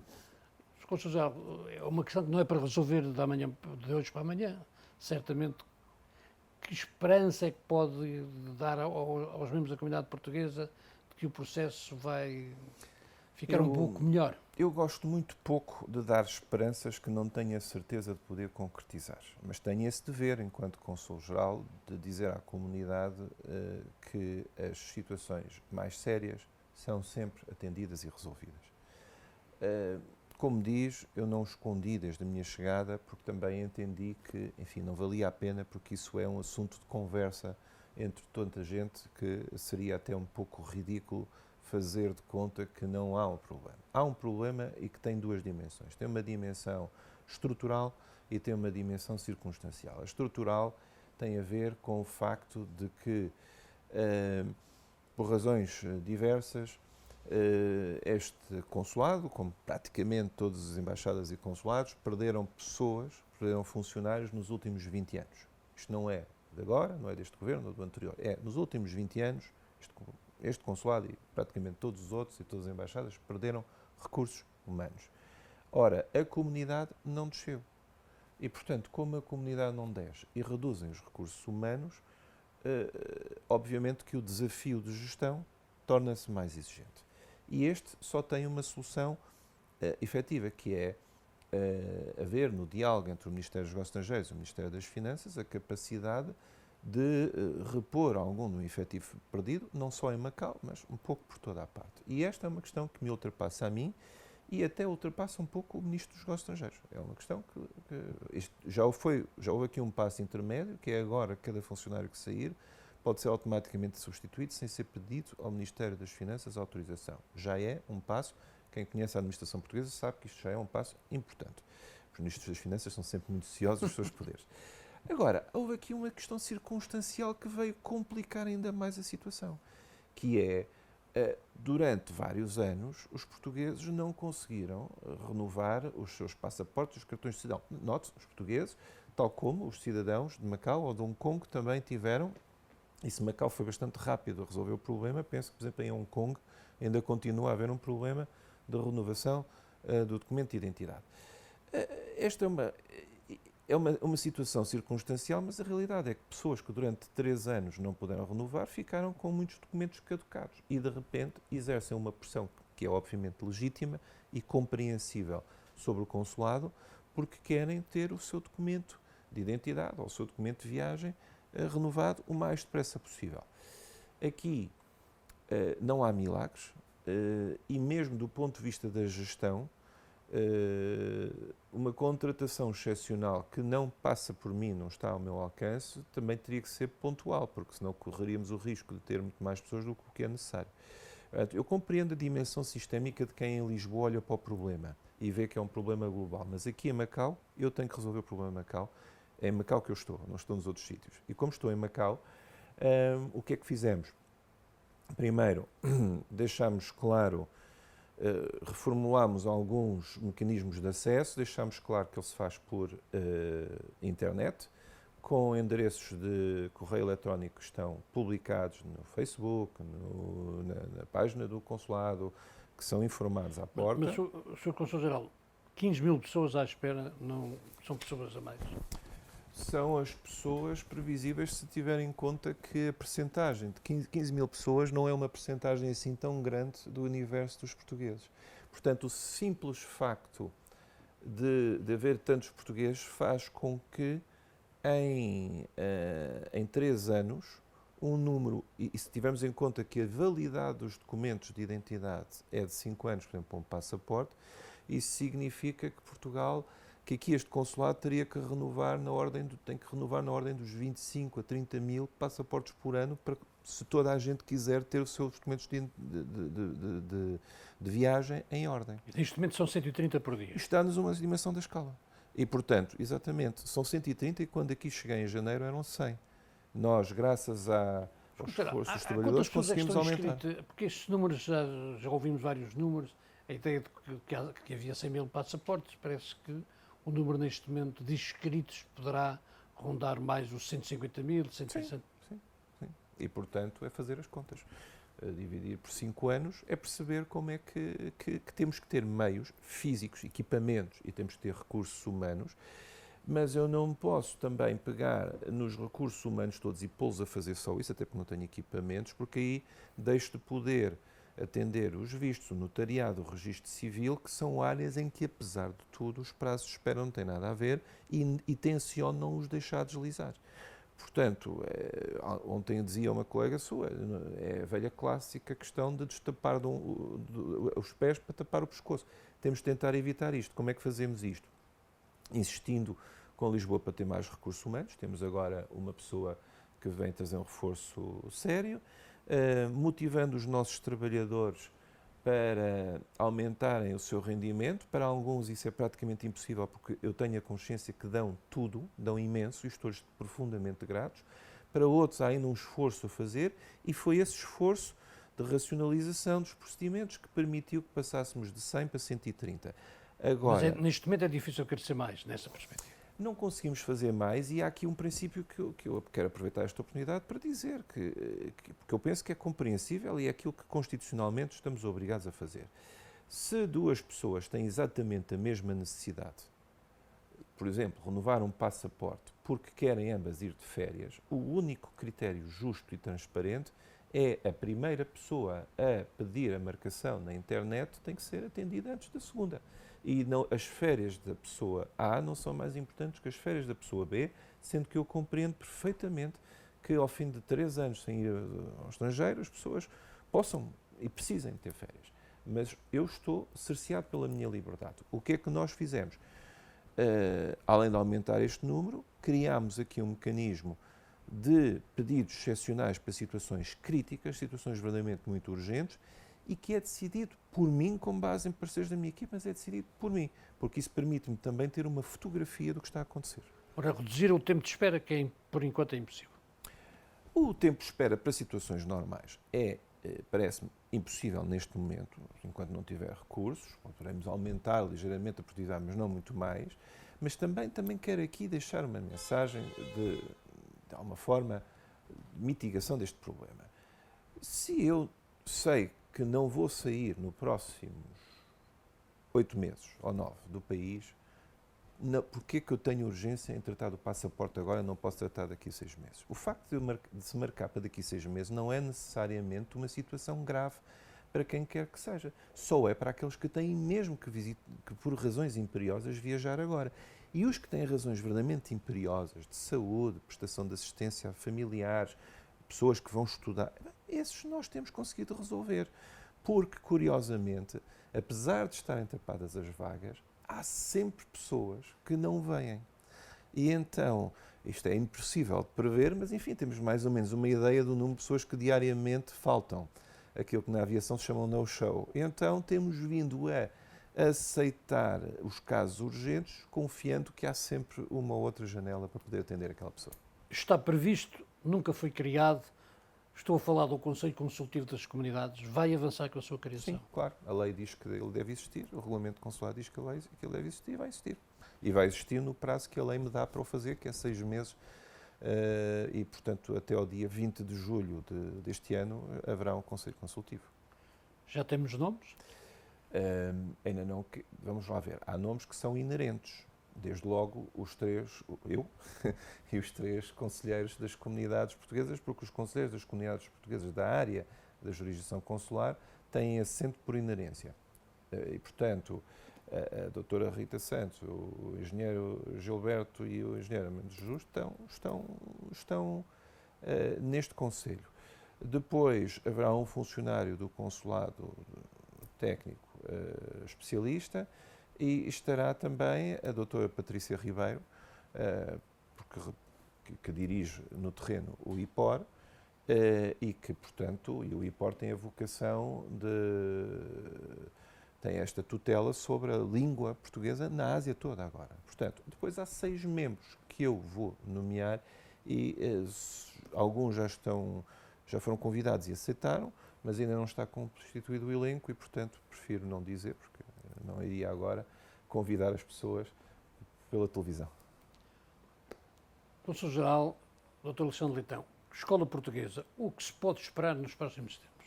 [SPEAKER 1] É uma questão que não é para resolver de hoje para amanhã. Certamente, que esperança é que pode dar aos membros da comunidade portuguesa de que o processo vai ficar um pouco melhor?
[SPEAKER 2] Eu gosto muito pouco de dar esperanças que não tenho a certeza de poder concretizar, mas tenho esse dever, enquanto Cônsul-Geral, de dizer à comunidade que as situações mais sérias são sempre atendidas e resolvidas. Como diz, eu não escondi desde a minha chegada, porque também entendi que, enfim, não valia a pena, porque isso é um assunto de conversa entre tanta gente que seria até um pouco ridículo fazer de conta que não há um problema. Há um problema e que tem duas dimensões. Tem uma dimensão estrutural e tem uma dimensão circunstancial. A estrutural tem a ver com o facto de que, por razões diversas, este consulado, como praticamente todas as embaixadas e consulados, perderam pessoas, perderam funcionários nos últimos 20 anos. Isto não é de agora, não é deste governo ou do anterior. É nos últimos 20 anos, este consulado e praticamente todos os outros e todas as embaixadas perderam recursos humanos. Ora, a comunidade não desceu. E, portanto, como a comunidade não desce e reduzem os recursos humanos, obviamente que o desafio de gestão torna-se mais exigente. E este só tem uma solução efetiva, que é haver no diálogo entre o Ministério dos Negócios Estrangeiros e o Ministério das Finanças a capacidade de repor algum do efetivo perdido, não só em Macau, mas um pouco por toda a parte. E esta é uma questão que me ultrapassa a mim e até ultrapassa um pouco o Ministro dos Negócios Estrangeiros. É uma questão que já houve aqui um passo intermédio, que é agora cada funcionário que sair pode ser automaticamente substituído sem ser pedido ao Ministério das Finanças a autorização. Já é um passo, quem conhece a administração portuguesa sabe que isto já é um passo importante. Os Ministros das Finanças são sempre muito ciosos dos seus poderes. Agora, houve aqui uma questão circunstancial que veio complicar ainda mais a situação, que é, durante vários anos, os portugueses não conseguiram renovar os seus passaportes, os cartões de cidadão. Note-se, os portugueses, tal como os cidadãos de Macau ou de Hong Kong também tiveram, e se Macau foi bastante rápido a resolver o problema, penso que, por exemplo, em Hong Kong ainda continua a haver um problema de renovação do documento de identidade. Esta é uma situação circunstancial, mas a realidade é que pessoas que durante 3 anos não puderam renovar ficaram com muitos documentos caducados e, de repente, exercem uma pressão que é obviamente legítima e compreensível sobre o consulado, porque querem ter o seu documento de identidade ou o seu documento de viagem renovado o mais depressa possível. Aqui não há milagres e mesmo do ponto de vista da gestão, uma contratação excepcional que não passa por mim, não está ao meu alcance, também teria que ser pontual, porque senão correríamos o risco de ter muito mais pessoas do que o que é necessário. Eu compreendo a dimensão sistémica de quem em Lisboa olha para o problema e vê que é um problema global, mas aqui em Macau eu tenho que resolver o problema em Macau. É em Macau que eu estou, não estou nos outros sítios. E como estou em Macau, o que é que fizemos? Primeiro, deixámos claro, reformulámos alguns mecanismos de acesso, deixámos claro que ele se faz por internet, com endereços de correio eletrónico que estão publicados no Facebook, na página do consulado, que são informados à porta.
[SPEAKER 1] Mas, Sr. Consul-Geral, 15 mil pessoas à espera não são pessoas a mais?
[SPEAKER 2] São as pessoas previsíveis se tiverem em conta que a percentagem de 15 mil pessoas não é uma percentagem assim tão grande do universo dos portugueses. Portanto, o simples facto de haver tantos portugueses faz com que em 3 anos um número, e se tivermos em conta que a validade dos documentos de identidade é de 5 anos, por exemplo, para um passaporte, isso significa que Portugal, que aqui este consulado teria que renovar tem que renovar na ordem dos 25 a 30 mil passaportes por ano, para, se toda a gente quiser ter os seus documentos de viagem em ordem.
[SPEAKER 1] Neste momento são 130 por dia.
[SPEAKER 2] Isto dá-nos uma dimensão da escala. E, portanto, exatamente, são 130 e quando aqui cheguei em janeiro eram 100. Nós, graças aos esforços dos trabalhadores, conseguimos aumentar.
[SPEAKER 1] Porque estes números, já ouvimos vários números, a ideia de que havia 100 mil passaportes, parece que o número neste momento de inscritos poderá rondar mais os 150 mil, 160
[SPEAKER 2] mil. Sim. E, portanto, é fazer as contas. Dividir por 5 anos é perceber como é que temos que ter meios físicos, equipamentos e temos que ter recursos humanos, mas eu não posso também pegar nos recursos humanos todos e pô-los a fazer só isso, até porque não tenho equipamentos, porque aí deixo de poder atender os vistos, o notariado, o registro civil, que são áreas em que, apesar de tudo, os prazos de espera não têm nada a ver e tenciono não os deixar deslizar. Portanto, ontem dizia uma colega sua, é a velha clássica questão de destapar os pés para tapar o pescoço. Temos de tentar evitar isto. Como é que fazemos isto? Insistindo com Lisboa para ter mais recursos humanos. Temos agora uma pessoa que vem trazer um reforço sério. motivando os nossos trabalhadores para aumentarem o seu rendimento. Para alguns isso é praticamente impossível, porque eu tenho a consciência que dão tudo, dão imenso, e estou-lhes profundamente gratos. Para outros há ainda um esforço a fazer, e foi esse esforço de racionalização dos procedimentos que permitiu que passássemos de 100 para 130. Agora,
[SPEAKER 1] Mas neste momento é difícil crescer mais, nessa perspectiva.
[SPEAKER 2] não conseguimos fazer mais, e há aqui um princípio que eu quero aproveitar esta oportunidade para dizer, porque eu penso que é compreensível e é aquilo que constitucionalmente estamos obrigados a fazer. Se duas pessoas têm exatamente a mesma necessidade, por exemplo, renovar um passaporte porque querem ambas ir de férias, o único critério justo e transparente é a primeira pessoa a pedir a marcação na internet tem que ser atendida antes da segunda. E não, as férias da pessoa A não são mais importantes que as férias da pessoa B, sendo que eu compreendo perfeitamente que ao fim de 3 anos sem ir ao estrangeiro as pessoas possam e precisem ter férias. Mas eu estou cerceado pela minha liberdade. O que é que nós fizemos? Além de aumentar este número, criámos aqui um mecanismo de pedidos excepcionais para situações críticas, situações verdadeiramente muito urgentes, e que é decidido por mim, com base em parceiros da minha equipe, mas é decidido por mim, porque isso permite-me também ter uma fotografia do que está a acontecer.
[SPEAKER 1] Para reduzir o tempo de espera, que por enquanto é impossível.
[SPEAKER 2] O tempo de espera para situações normais parece-me impossível neste momento, enquanto não tiver recursos. Poderemos aumentar ligeiramente a produtividade, mas não muito mais. Mas também quero aqui deixar uma mensagem de alguma forma, de mitigação deste problema. Se eu sei que não vou sair nos próximos 8 meses ou 9 do país, porquê que eu tenho urgência em tratar do passaporte agora e não posso tratar daqui a 6 meses? O facto de se marcar para daqui a 6 meses não é necessariamente uma situação grave para quem quer que seja. Só é para aqueles que têm mesmo que por razões imperiosas, viajar agora. E os que têm razões verdadeiramente imperiosas, de saúde, prestação de assistência a familiares, pessoas que vão estudar, esses nós temos conseguido resolver. Porque, curiosamente, apesar de estarem tapadas as vagas, há sempre pessoas que não vêm. E então, isto é impossível de prever, mas enfim, temos mais ou menos uma ideia do número de pessoas que diariamente faltam. Aquilo que na aviação se chama no-show. Então, temos vindo a aceitar os casos urgentes, confiando que há sempre uma ou outra janela para poder atender aquela pessoa.
[SPEAKER 1] Está previsto, nunca foi criado. Estou a falar do Conselho Consultivo das Comunidades. Vai avançar com a sua criação?
[SPEAKER 2] Sim, claro. A lei diz que ele deve existir, o regulamento consular diz que ele deve existir e vai existir. E vai existir no prazo que a lei me dá para o fazer, que é 6 meses. E, portanto, até ao dia 20 de julho deste ano haverá um Conselho Consultivo.
[SPEAKER 1] Já temos nomes?
[SPEAKER 2] Ainda não. Vamos lá ver. Há nomes que são inerentes. Desde logo os 3, eu e os 3 conselheiros das comunidades portuguesas, porque os conselheiros das comunidades portuguesas da área da jurisdição consular têm assento por inerência. E, portanto, a doutora Rita Santos, o engenheiro Gilberto e o engenheiro Mendes Justo estão neste conselho. Depois haverá um funcionário do consulado técnico especialista, e estará também a doutora Patrícia Ribeiro, que dirige no terreno o IPOR, e que, portanto, o IPOR tem a vocação tem esta tutela sobre a língua portuguesa na Ásia toda agora. Portanto, depois há 6 membros que eu vou nomear e alguns já foram convidados e aceitaram, mas ainda não está constituído o elenco e, portanto, prefiro não dizer, porque não iria agora convidar as pessoas pela televisão.
[SPEAKER 1] Consul-Geral, Dr. Alexandre Leitão, Escola Portuguesa, o que se pode esperar nos próximos tempos?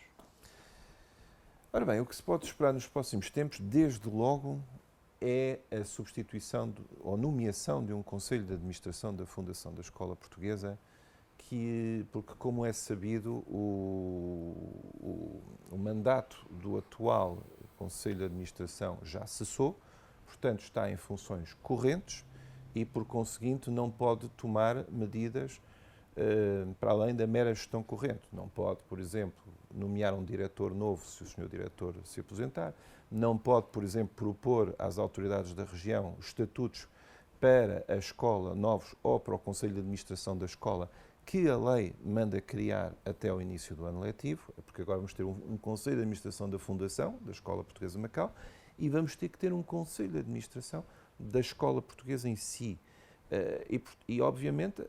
[SPEAKER 2] Ora bem, o que se pode esperar nos próximos tempos, desde logo, é a substituição ou nomeação de um Conselho de Administração da Fundação da Escola Portuguesa, porque, como é sabido, o mandato do atual Conselho de Administração já cessou, portanto está em funções correntes e, por conseguinte, não pode tomar medidas para além da mera gestão corrente. Não pode, por exemplo, nomear um diretor novo se o senhor diretor se aposentar, não pode, por exemplo, propor às autoridades da região estatutos para a escola novos ou para o Conselho de Administração da escola que a lei manda criar até ao início do ano letivo, porque agora vamos ter um Conselho de Administração da Fundação, da Escola Portuguesa de Macau, e vamos ter que ter um Conselho de Administração da Escola Portuguesa em si. E obviamente,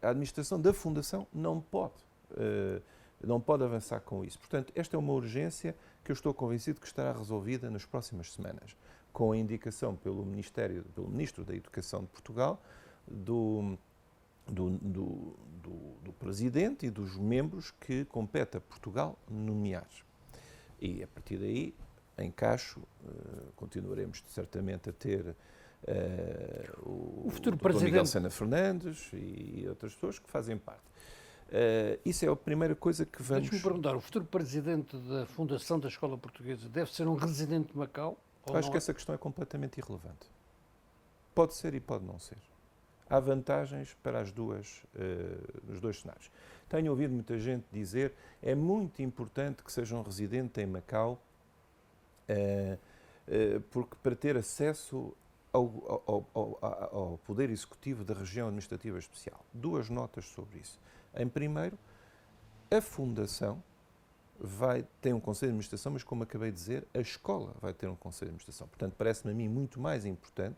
[SPEAKER 2] a administração da Fundação não pode avançar com isso. Portanto, esta é uma urgência que eu estou convencido que estará resolvida nas próximas semanas, com a indicação pelo Ministro da Educação de Portugal, do Presidente e dos membros que compete a Portugal nomear. E, a partir daí, em Cacho, continuaremos certamente a ter o
[SPEAKER 1] futuro
[SPEAKER 2] Dr.
[SPEAKER 1] Presidente
[SPEAKER 2] Miguel Sena Fernandes e outras pessoas que fazem parte. Isso é a primeira coisa que vamos...
[SPEAKER 1] Deixe-me perguntar, o futuro Presidente da Fundação da Escola Portuguesa deve ser um residente de Macau?
[SPEAKER 2] Acho que essa questão é completamente irrelevante. Pode ser e pode não ser. Há vantagens para os dois cenários. Tenho ouvido muita gente dizer é muito importante que seja um residente em Macau porque para ter acesso ao Poder Executivo da Região Administrativa Especial. Duas notas sobre isso. Em primeiro, a Fundação tem um Conselho de Administração, mas como acabei de dizer, a escola vai ter um Conselho de Administração. Portanto, parece-me a mim muito mais importante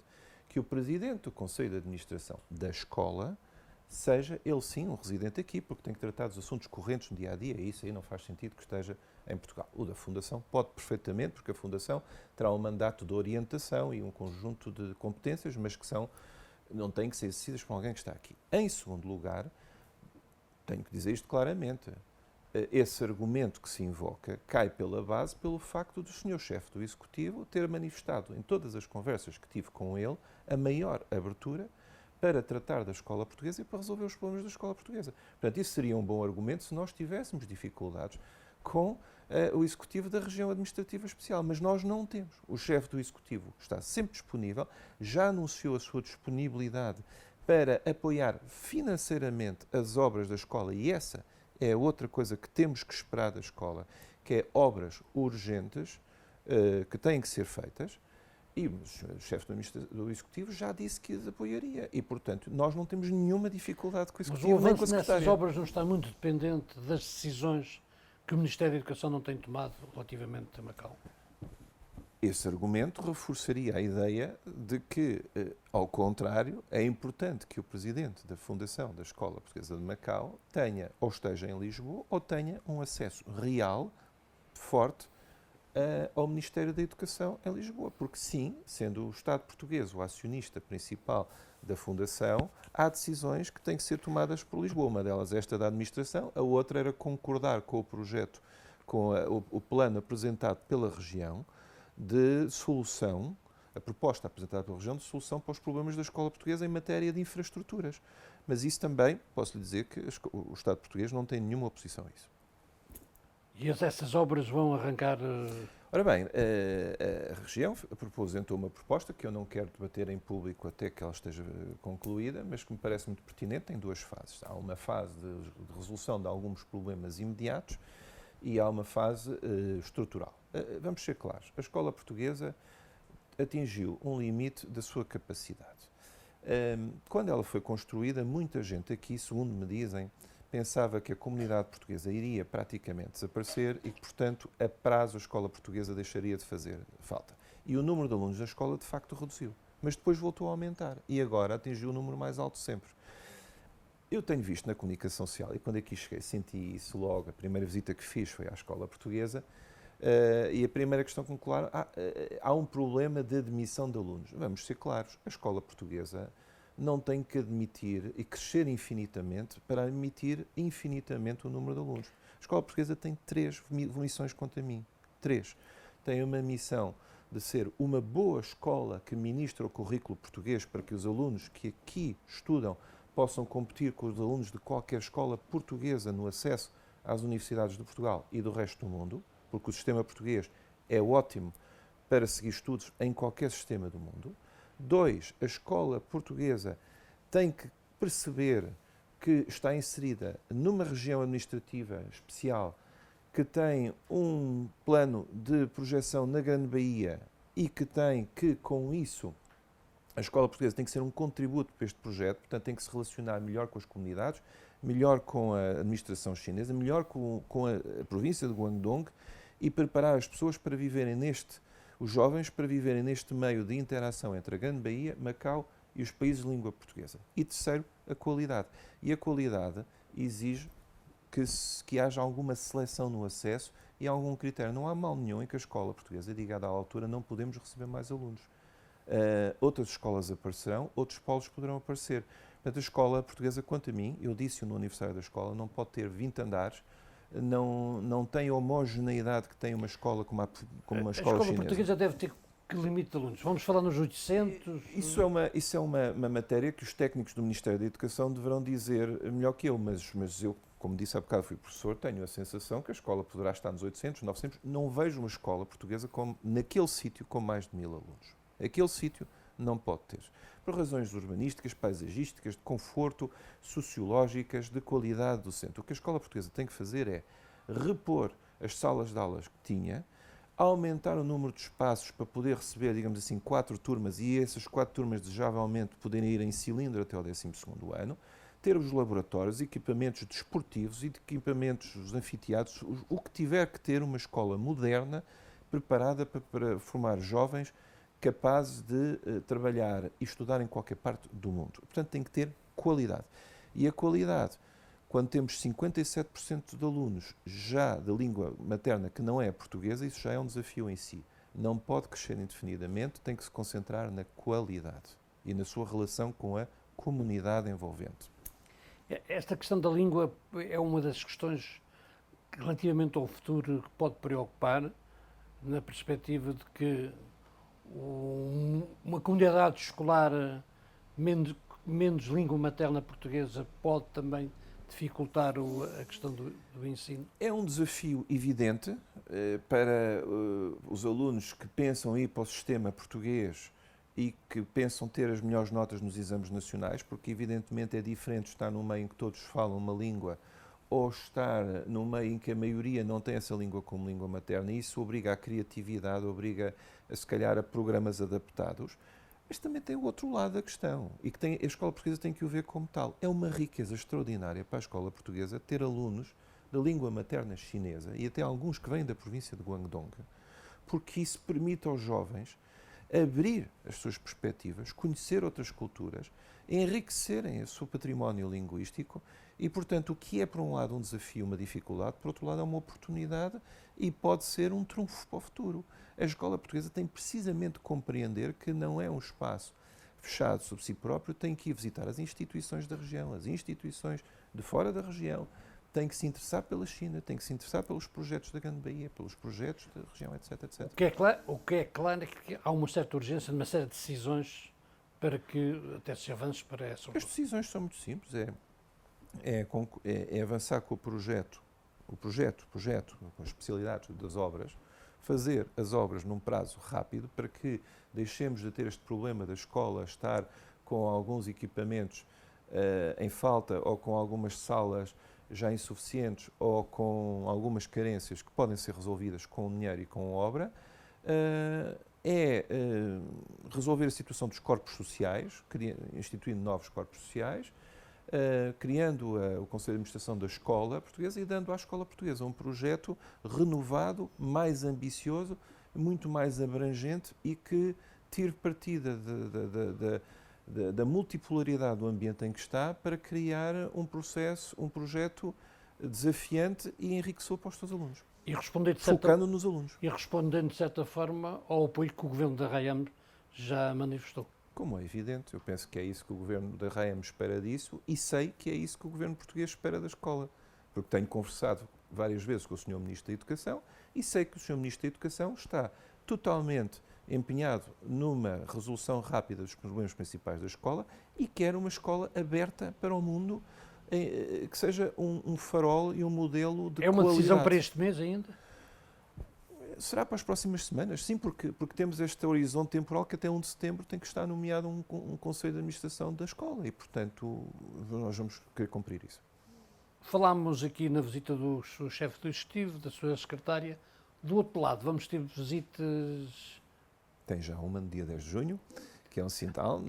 [SPEAKER 2] que o Presidente do Conselho de Administração da escola seja, ele sim, um residente aqui, porque tem que tratar dos assuntos correntes no dia-a-dia, e isso aí não faz sentido que esteja em Portugal. O da Fundação pode perfeitamente, porque a Fundação terá um mandato de orientação e um conjunto de competências, mas que não têm que ser exercidas por alguém que está aqui. Em segundo lugar, tenho que dizer isto claramente, esse argumento que se invoca cai pela base pelo facto do Sr. Chefe do Executivo ter manifestado em todas as conversas que tive com ele a maior abertura para tratar da escola portuguesa e para resolver os problemas da escola portuguesa. Portanto, isso seria um bom argumento se nós tivéssemos dificuldades com o Executivo da Região Administrativa Especial, mas nós não temos. O chefe do Executivo está sempre disponível, já anunciou a sua disponibilidade para apoiar financeiramente as obras da escola, e essa é outra coisa que temos que esperar da escola, que é obras urgentes que têm que ser feitas, e o chefe do Executivo já disse que as apoiaria. E, portanto, nós não temos nenhuma dificuldade com o Executivo.
[SPEAKER 1] Mas o avanço nessas obras não está muito dependente das decisões que o Ministério da Educação não tem tomado relativamente a Macau?
[SPEAKER 2] Esse argumento reforçaria a ideia de que, ao contrário, é importante que o Presidente da Fundação da Escola Portuguesa de Macau tenha, ou esteja em Lisboa, ou tenha um acesso real, forte, ao Ministério da Educação em Lisboa. Porque sim, sendo o Estado português o acionista principal da Fundação, há decisões que têm que ser tomadas por Lisboa. Uma delas é esta da administração, a outra era concordar com o projeto, com o plano apresentado pela região de solução, a proposta apresentada pela região de solução para os problemas da escola portuguesa em matéria de infraestruturas. Mas isso também, posso lhe dizer que o Estado português não tem nenhuma oposição a isso.
[SPEAKER 1] E essas obras vão arrancar...
[SPEAKER 2] Ora bem, a região apresentou uma proposta que eu não quero debater em público até que ela esteja concluída, mas que me parece muito pertinente, em duas fases. Há uma fase de resolução de alguns problemas imediatos e há uma fase estrutural. Vamos ser claros, a escola portuguesa atingiu um limite da sua capacidade. Quando ela foi construída, muita gente aqui, segundo me dizem, pensava que a comunidade portuguesa iria praticamente desaparecer e que, portanto, a prazo a escola portuguesa deixaria de fazer falta. E o número de alunos da escola, de facto, reduziu. Mas depois voltou a aumentar e agora atingiu o número mais alto sempre. Eu tenho visto na comunicação social, e quando aqui cheguei senti isso logo, a primeira visita que fiz foi à escola portuguesa, e a primeira questão que me colocaram, há um problema de admissão de alunos. Vamos ser claros, a escola portuguesa não tem que admitir e crescer infinitamente para admitir infinitamente o número de alunos. A escola portuguesa tem 3 missões contra mim. 3. Tem uma missão de ser uma boa escola que ministra o currículo português para que os alunos que aqui estudam possam competir com os alunos de qualquer escola portuguesa no acesso às universidades de Portugal e do resto do mundo, porque o sistema português é ótimo para seguir estudos em qualquer sistema do mundo. 2, a escola portuguesa tem que perceber que está inserida numa região administrativa especial que tem um plano de projeção na Grande Baía e que tem que, com isso, a escola portuguesa tem que ser um contributo para este projeto, portanto tem que se relacionar melhor com as comunidades, melhor com a administração chinesa, melhor com a província de Guangdong e preparar as pessoas para viverem os jovens para viverem neste meio de interação entre a Grande Baía, Macau e os países de língua portuguesa. E terceiro, a qualidade. E a qualidade exige que haja alguma seleção no acesso e algum critério. Não há mal nenhum em que a escola portuguesa diga a dada altura não podemos receber mais alunos. Outras escolas aparecerão, outros polos poderão aparecer. Portanto, a escola portuguesa, quanto a mim, eu disse-o no aniversário da escola, não pode ter 20 andares, não tem a homogeneidade que tem uma escola como uma escola chinesa. A
[SPEAKER 1] escola portuguesa deve ter que limite de alunos? Vamos falar nos 800?
[SPEAKER 2] Isso é uma matéria que os técnicos do Ministério da Educação deverão dizer melhor que eu, mas eu, como disse há bocado, fui professor, tenho a sensação que a escola poderá estar nos 800, 900. Não vejo uma escola portuguesa naquele sítio com mais de 1000 alunos. Aquele sítio não pode ter. Por razões urbanísticas, paisagísticas, de conforto, sociológicas, de qualidade do centro. O que a escola portuguesa tem que fazer é repor as salas de aulas que tinha, aumentar o número de espaços para poder receber, digamos assim, 4 turmas e essas 4 turmas desejavelmente poderem ir em cilindro até ao 12º ano, ter os laboratórios, equipamentos desportivos e equipamentos, os anfiteatros, o que tiver que ter uma escola moderna, preparada para formar jovens capazes de trabalhar e estudar em qualquer parte do mundo. Portanto, tem que ter qualidade. E a qualidade, quando temos 57% de alunos já de língua materna que não é portuguesa, isso já é um desafio em si. Não pode crescer indefinidamente, tem que se concentrar na qualidade e na sua relação com a comunidade envolvente.
[SPEAKER 1] Esta questão da língua é uma das questões que, relativamente ao futuro, que pode preocupar, na perspectiva de que uma comunidade escolar menos língua materna portuguesa pode também dificultar a questão do ensino?
[SPEAKER 2] É um desafio evidente para os alunos que pensam ir para o sistema português e que pensam ter as melhores notas nos exames nacionais, porque evidentemente é diferente estar num meio em que todos falam uma língua ou estar num meio em que a maioria não tem essa língua como língua materna, e isso obriga à criatividade, obriga se calhar a programas adaptados, mas também tem o outro lado da questão, e que a escola portuguesa tem que o ver como tal. É uma riqueza extraordinária para a escola portuguesa ter alunos da língua materna chinesa, e até alguns que vêm da província de Guangdong, porque isso permite aos jovens abrir as suas perspectivas, conhecer outras culturas, enriquecerem o seu património linguístico e, portanto, o que é, por um lado, um desafio, uma dificuldade, por outro lado, é uma oportunidade e pode ser um trunfo para o futuro. A escola portuguesa tem precisamente de compreender que não é um espaço fechado sobre si próprio, tem que ir visitar as instituições da região, as instituições de fora da região, tem que se interessar pela China, tem que se interessar pelos projetos da Grande Baía, pelos projetos da região, etc, etc.
[SPEAKER 1] O que é claro é que há uma certa urgência numa série de decisões para que até se avance para essa.
[SPEAKER 2] As decisões são muito simples, é avançar com o projeto, com as especialidades das obras, fazer as obras num prazo rápido para que deixemos de ter este problema da escola estar com alguns equipamentos em falta ou com algumas salas já insuficientes ou com algumas carências que podem ser resolvidas com dinheiro e com obra, resolver a situação dos corpos sociais, instituindo novos corpos sociais, criando o Conselho de Administração da Escola Portuguesa e dando à Escola Portuguesa um projeto renovado, mais ambicioso, muito mais abrangente e que tire partida da multipolaridade do ambiente em que está para criar um projeto desafiante e enriquecedor para os seus alunos. Focando nos alunos.
[SPEAKER 1] E respondendo, de certa forma, ao apoio que o Governo da RAM já manifestou.
[SPEAKER 2] Como é evidente, eu penso que é isso que o Governo da RAM espera disso e sei que é isso que o Governo português espera da escola, porque tenho conversado várias vezes com o Sr. Ministro da Educação e sei que o Sr. Ministro da Educação está totalmente empenhado numa resolução rápida dos problemas principais da escola e quer uma escola aberta para o mundo, que seja um farol e um modelo de qualidade.
[SPEAKER 1] É uma decisão para este mês ainda?
[SPEAKER 2] Será para as próximas semanas, sim, porque temos este horizonte temporal que até 1 de setembro tem que estar nomeado um Conselho de Administração da escola e, portanto, nós vamos querer cumprir isso.
[SPEAKER 1] Falámos aqui na visita do chefe do Executivo, da sua secretária. Do outro lado, vamos ter visitas...
[SPEAKER 2] Tem já uma no dia 10 de junho, que é um sinal.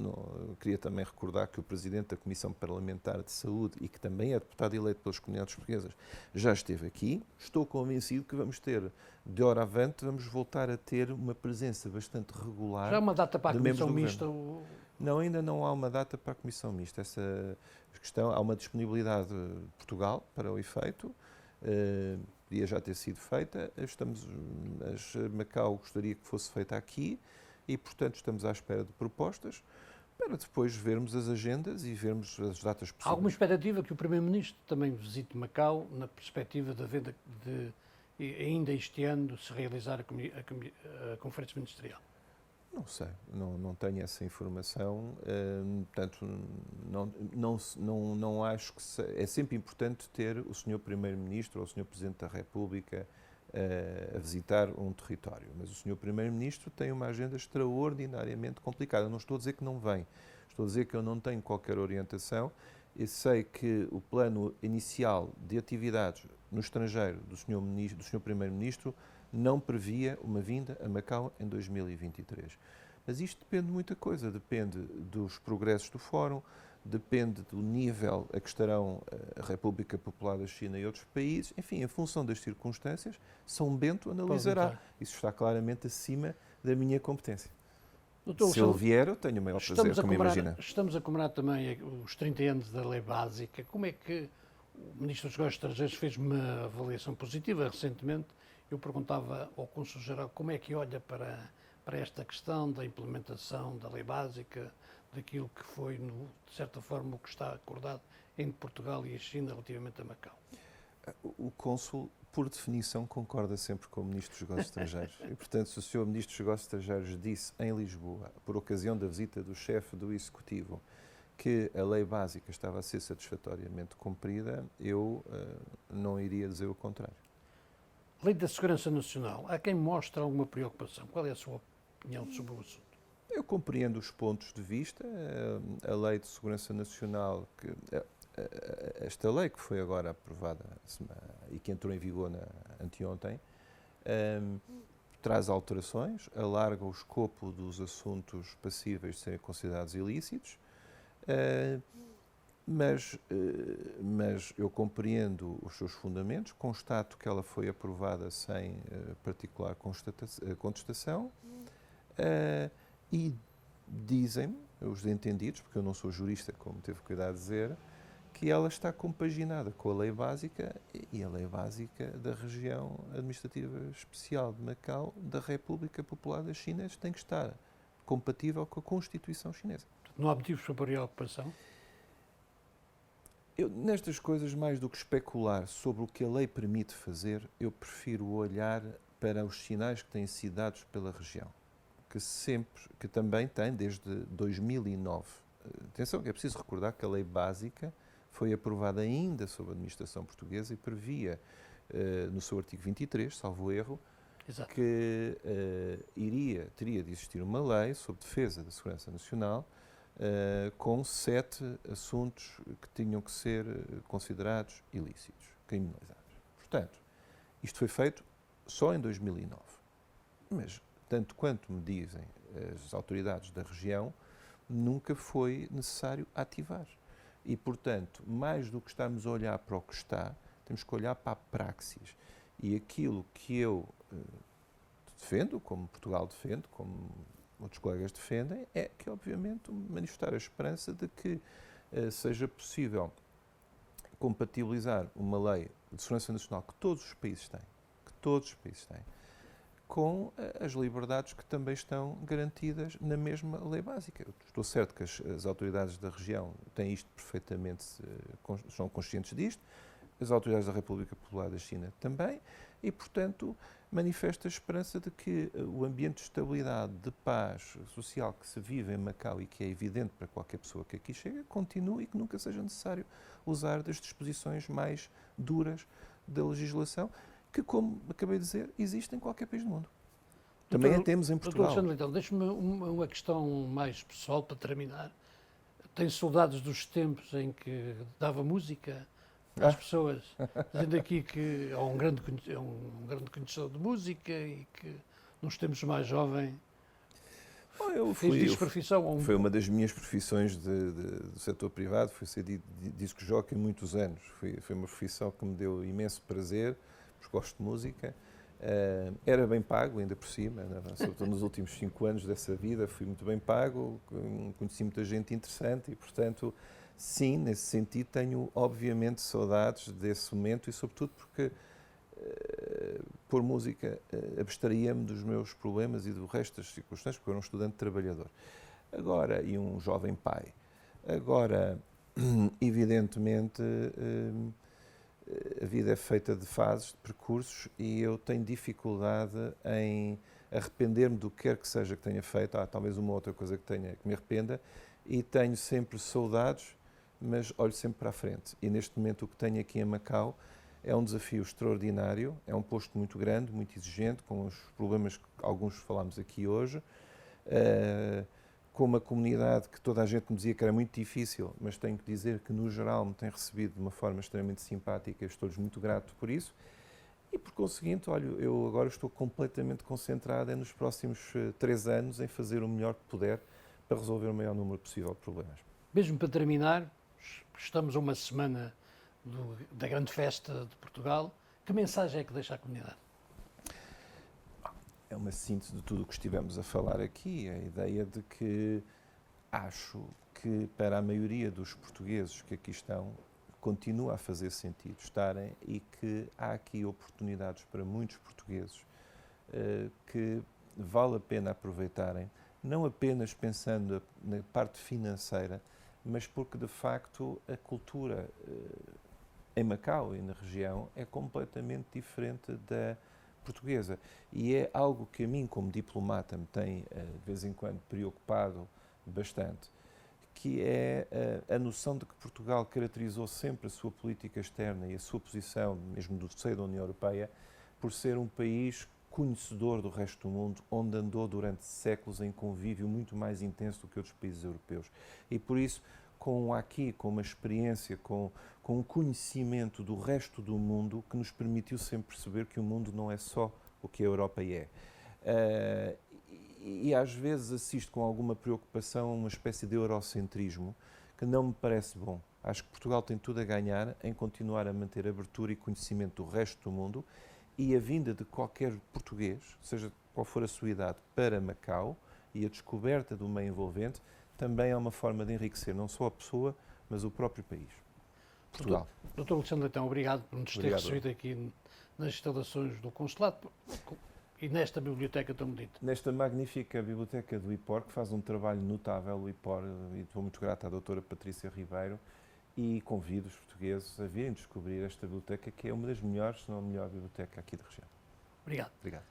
[SPEAKER 2] Queria também recordar que o Presidente da Comissão Parlamentar de Saúde e que também é deputado eleito pelas comunidades portuguesas já esteve aqui. Estou convencido que vamos ter, de hora avante, vamos voltar a ter uma presença bastante regular.
[SPEAKER 1] Já há uma data para a
[SPEAKER 2] de membros
[SPEAKER 1] Comissão
[SPEAKER 2] do
[SPEAKER 1] Mista?
[SPEAKER 2] Não, ainda não há uma data para a Comissão Mista. Essa questão, há uma disponibilidade de Portugal para o efeito. Podia já ter sido feita. Mas Macau gostaria que fosse feita aqui e, portanto, estamos à espera de propostas para depois vermos as agendas e vermos as datas possíveis.
[SPEAKER 1] Há alguma expectativa que o Primeiro-Ministro também visite Macau na perspectiva de ainda este ano se realizar a Conferência Ministerial?
[SPEAKER 2] Não sei, não tenho essa informação, portanto, não acho que é sempre importante ter o Sr. Primeiro-Ministro ou o Sr. Presidente da República a visitar um território, mas o Sr. Primeiro-Ministro tem uma agenda extraordinariamente complicada. Não estou a dizer que não vem, estou a dizer que eu não tenho qualquer orientação e sei que o plano inicial de atividades no estrangeiro do Sr. Primeiro-Ministro não previa uma vinda a Macau em 2023. Mas isto depende de muita coisa, depende dos progressos do Fórum, depende do nível a que estarão a República Popular da China e outros países. Enfim, em função das circunstâncias, São Bento analisará. Isso está claramente acima da minha competência.
[SPEAKER 1] Doutor,
[SPEAKER 2] se ele vier, eu tenho o maior prazer, como imagina.
[SPEAKER 1] Estamos a comemorar também os 30 anos da Lei Básica. Como é que o Ministro dos Negócios Estrangeiros fez uma avaliação positiva recentemente? Eu perguntava ao Cônsul-Geral como é que olha para esta questão da implementação da lei básica, daquilo que foi, de certa forma, o que está acordado entre Portugal e a China relativamente a Macau.
[SPEAKER 2] O Cônsul, por definição, concorda sempre com o Ministro dos Negócios Estrangeiros. E, portanto, se o Sr. Ministro dos Negócios Estrangeiros disse em Lisboa, por ocasião da visita do chefe do Executivo, que a lei básica estava a ser satisfatoriamente cumprida, eu não iria dizer o contrário.
[SPEAKER 1] Lei da Segurança Nacional. Há quem mostre alguma preocupação. Qual é a sua opinião sobre o assunto?
[SPEAKER 2] Eu compreendo os pontos de vista. A Lei de Segurança Nacional, esta lei que foi agora aprovada e que entrou em vigor anteontem, traz alterações, alarga o escopo dos assuntos passíveis de serem considerados ilícitos, mas eu compreendo os seus fundamentos, constato que ela foi aprovada sem particular contestação e dizem-me os entendidos, porque eu não sou jurista, como teve cuidado de dizer, que ela está compaginada com a lei básica e a lei básica da região administrativa especial de Macau da República Popular da China tem que estar compatível com a Constituição chinesa.
[SPEAKER 1] Não há motivos para preocupação?
[SPEAKER 2] Nestas coisas, mais do que especular sobre o que a lei permite fazer, eu prefiro olhar para os sinais que têm sido dados pela região, que também tem desde 2009. Atenção, é preciso recordar que a lei básica foi aprovada ainda sob a administração portuguesa e previa, no seu artigo 23, salvo erro,
[SPEAKER 1] Exato,
[SPEAKER 2] que teria de existir uma lei sobre defesa da segurança nacional com 7 assuntos que tinham que ser considerados ilícitos, criminalizados. Portanto, isto foi feito só em 2009. Mas, tanto quanto me dizem as autoridades da região, nunca foi necessário ativar. E, portanto, mais do que estarmos a olhar para o que está, temos que olhar para a praxis. E aquilo que eu defendo, como Portugal defende, como outros colegas defendem, é que, obviamente, manifestar a esperança de que seja possível compatibilizar uma lei de segurança nacional que todos os países têm, com as liberdades que também estão garantidas na mesma lei básica. Eu estou certo que as autoridades da região têm isto perfeitamente, são conscientes disto, as autoridades da República Popular da China também, e, portanto, manifesta a esperança de que o ambiente de estabilidade, de paz social que se vive em Macau e que é evidente para qualquer pessoa que aqui chega, continue e que nunca seja necessário usar das disposições mais duras da legislação, que, como acabei de dizer, existem em qualquer país do mundo. Também a temos em Portugal.
[SPEAKER 1] Doutor Alexandre, então, deixe-me uma questão mais pessoal para terminar. Tem saudades dos tempos em que dava música às pessoas, dizendo aqui que é um grande conhecedor de música e que nos tempos mais jovens Fez disso profissão?
[SPEAKER 2] Foi uma das minhas profissões do setor privado, foi ser disco jockey muitos anos. Foi uma profissão que me deu imenso prazer, porque gosto de música. Era bem pago, ainda por cima, sobretudo nos últimos 5 anos dessa vida, fui muito bem pago, conheci muita gente interessante e, portanto, sim, nesse sentido, tenho obviamente saudades desse momento e, sobretudo, porque por música abstraía-me dos meus problemas e do resto das circunstâncias, porque eu era um estudante trabalhador. Agora, e um jovem pai. Agora, evidentemente, a vida é feita de fases, de percursos, e eu tenho dificuldade em arrepender-me do que quer que seja que tenha feito. Há talvez uma outra coisa que me arrependa, e tenho sempre saudades, mas olho sempre para a frente. E neste momento o que tenho aqui em Macau é um desafio extraordinário, é um posto muito grande, muito exigente, com os problemas que alguns falámos aqui hoje, com uma comunidade que toda a gente me dizia que era muito difícil, mas tenho que dizer que no geral me tem recebido de uma forma extremamente simpática, estou-lhes muito grato por isso. E por conseguinte, olha, eu agora estou completamente concentrado nos próximos 3 anos em fazer o melhor que puder para resolver o maior número possível de problemas.
[SPEAKER 1] Mesmo para terminar, estamos a uma semana da grande festa de Portugal. Que mensagem é que deixa à comunidade?
[SPEAKER 2] É uma síntese de tudo o que estivemos a falar aqui, a ideia de que acho que para a maioria dos portugueses que aqui estão continua a fazer sentido estarem e que há aqui oportunidades para muitos portugueses que vale a pena aproveitarem, não apenas pensando na parte financeira, mas porque de facto a cultura em Macau e na região é completamente diferente da portuguesa. E é algo que a mim, como diplomata, me tem de vez em quando preocupado bastante, que é a noção de que Portugal caracterizou sempre a sua política externa e a sua posição, mesmo do seio da União Europeia, por ser um país conhecedor do resto do mundo, onde andou durante séculos em convívio muito mais intenso do que outros países europeus. E por isso, com uma experiência, com um conhecimento do resto do mundo que nos permitiu sempre perceber que o mundo não é só o que a Europa é. E às vezes assisto com alguma preocupação a uma espécie de eurocentrismo que não me parece bom. Acho que Portugal tem tudo a ganhar em continuar a manter abertura e conhecimento do resto do mundo, e a vinda de qualquer português, seja qual for a sua idade, para Macau e a descoberta do meio envolvente também é uma forma de enriquecer não só a pessoa, mas o próprio país. Portugal.
[SPEAKER 1] Dr. Alexandre Leitão, obrigado por nos ter recebido aqui nas instalações do Consulado e nesta biblioteca tão bonita.
[SPEAKER 2] Nesta magnífica biblioteca do IPOR, que faz um trabalho notável, o IPOR, e estou muito grato à doutora Patrícia Ribeiro, e convido os portugueses a virem descobrir esta biblioteca, que é uma das melhores, se não a melhor biblioteca aqui da região.
[SPEAKER 1] Obrigado.
[SPEAKER 2] Obrigado.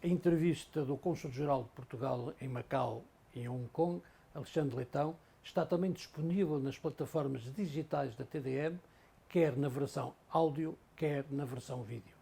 [SPEAKER 1] A entrevista do Cônsul-Geral de Portugal em Macau e em Hong Kong, Alexandre Leitão, está também disponível nas plataformas digitais da TDM, quer na versão áudio, quer na versão vídeo.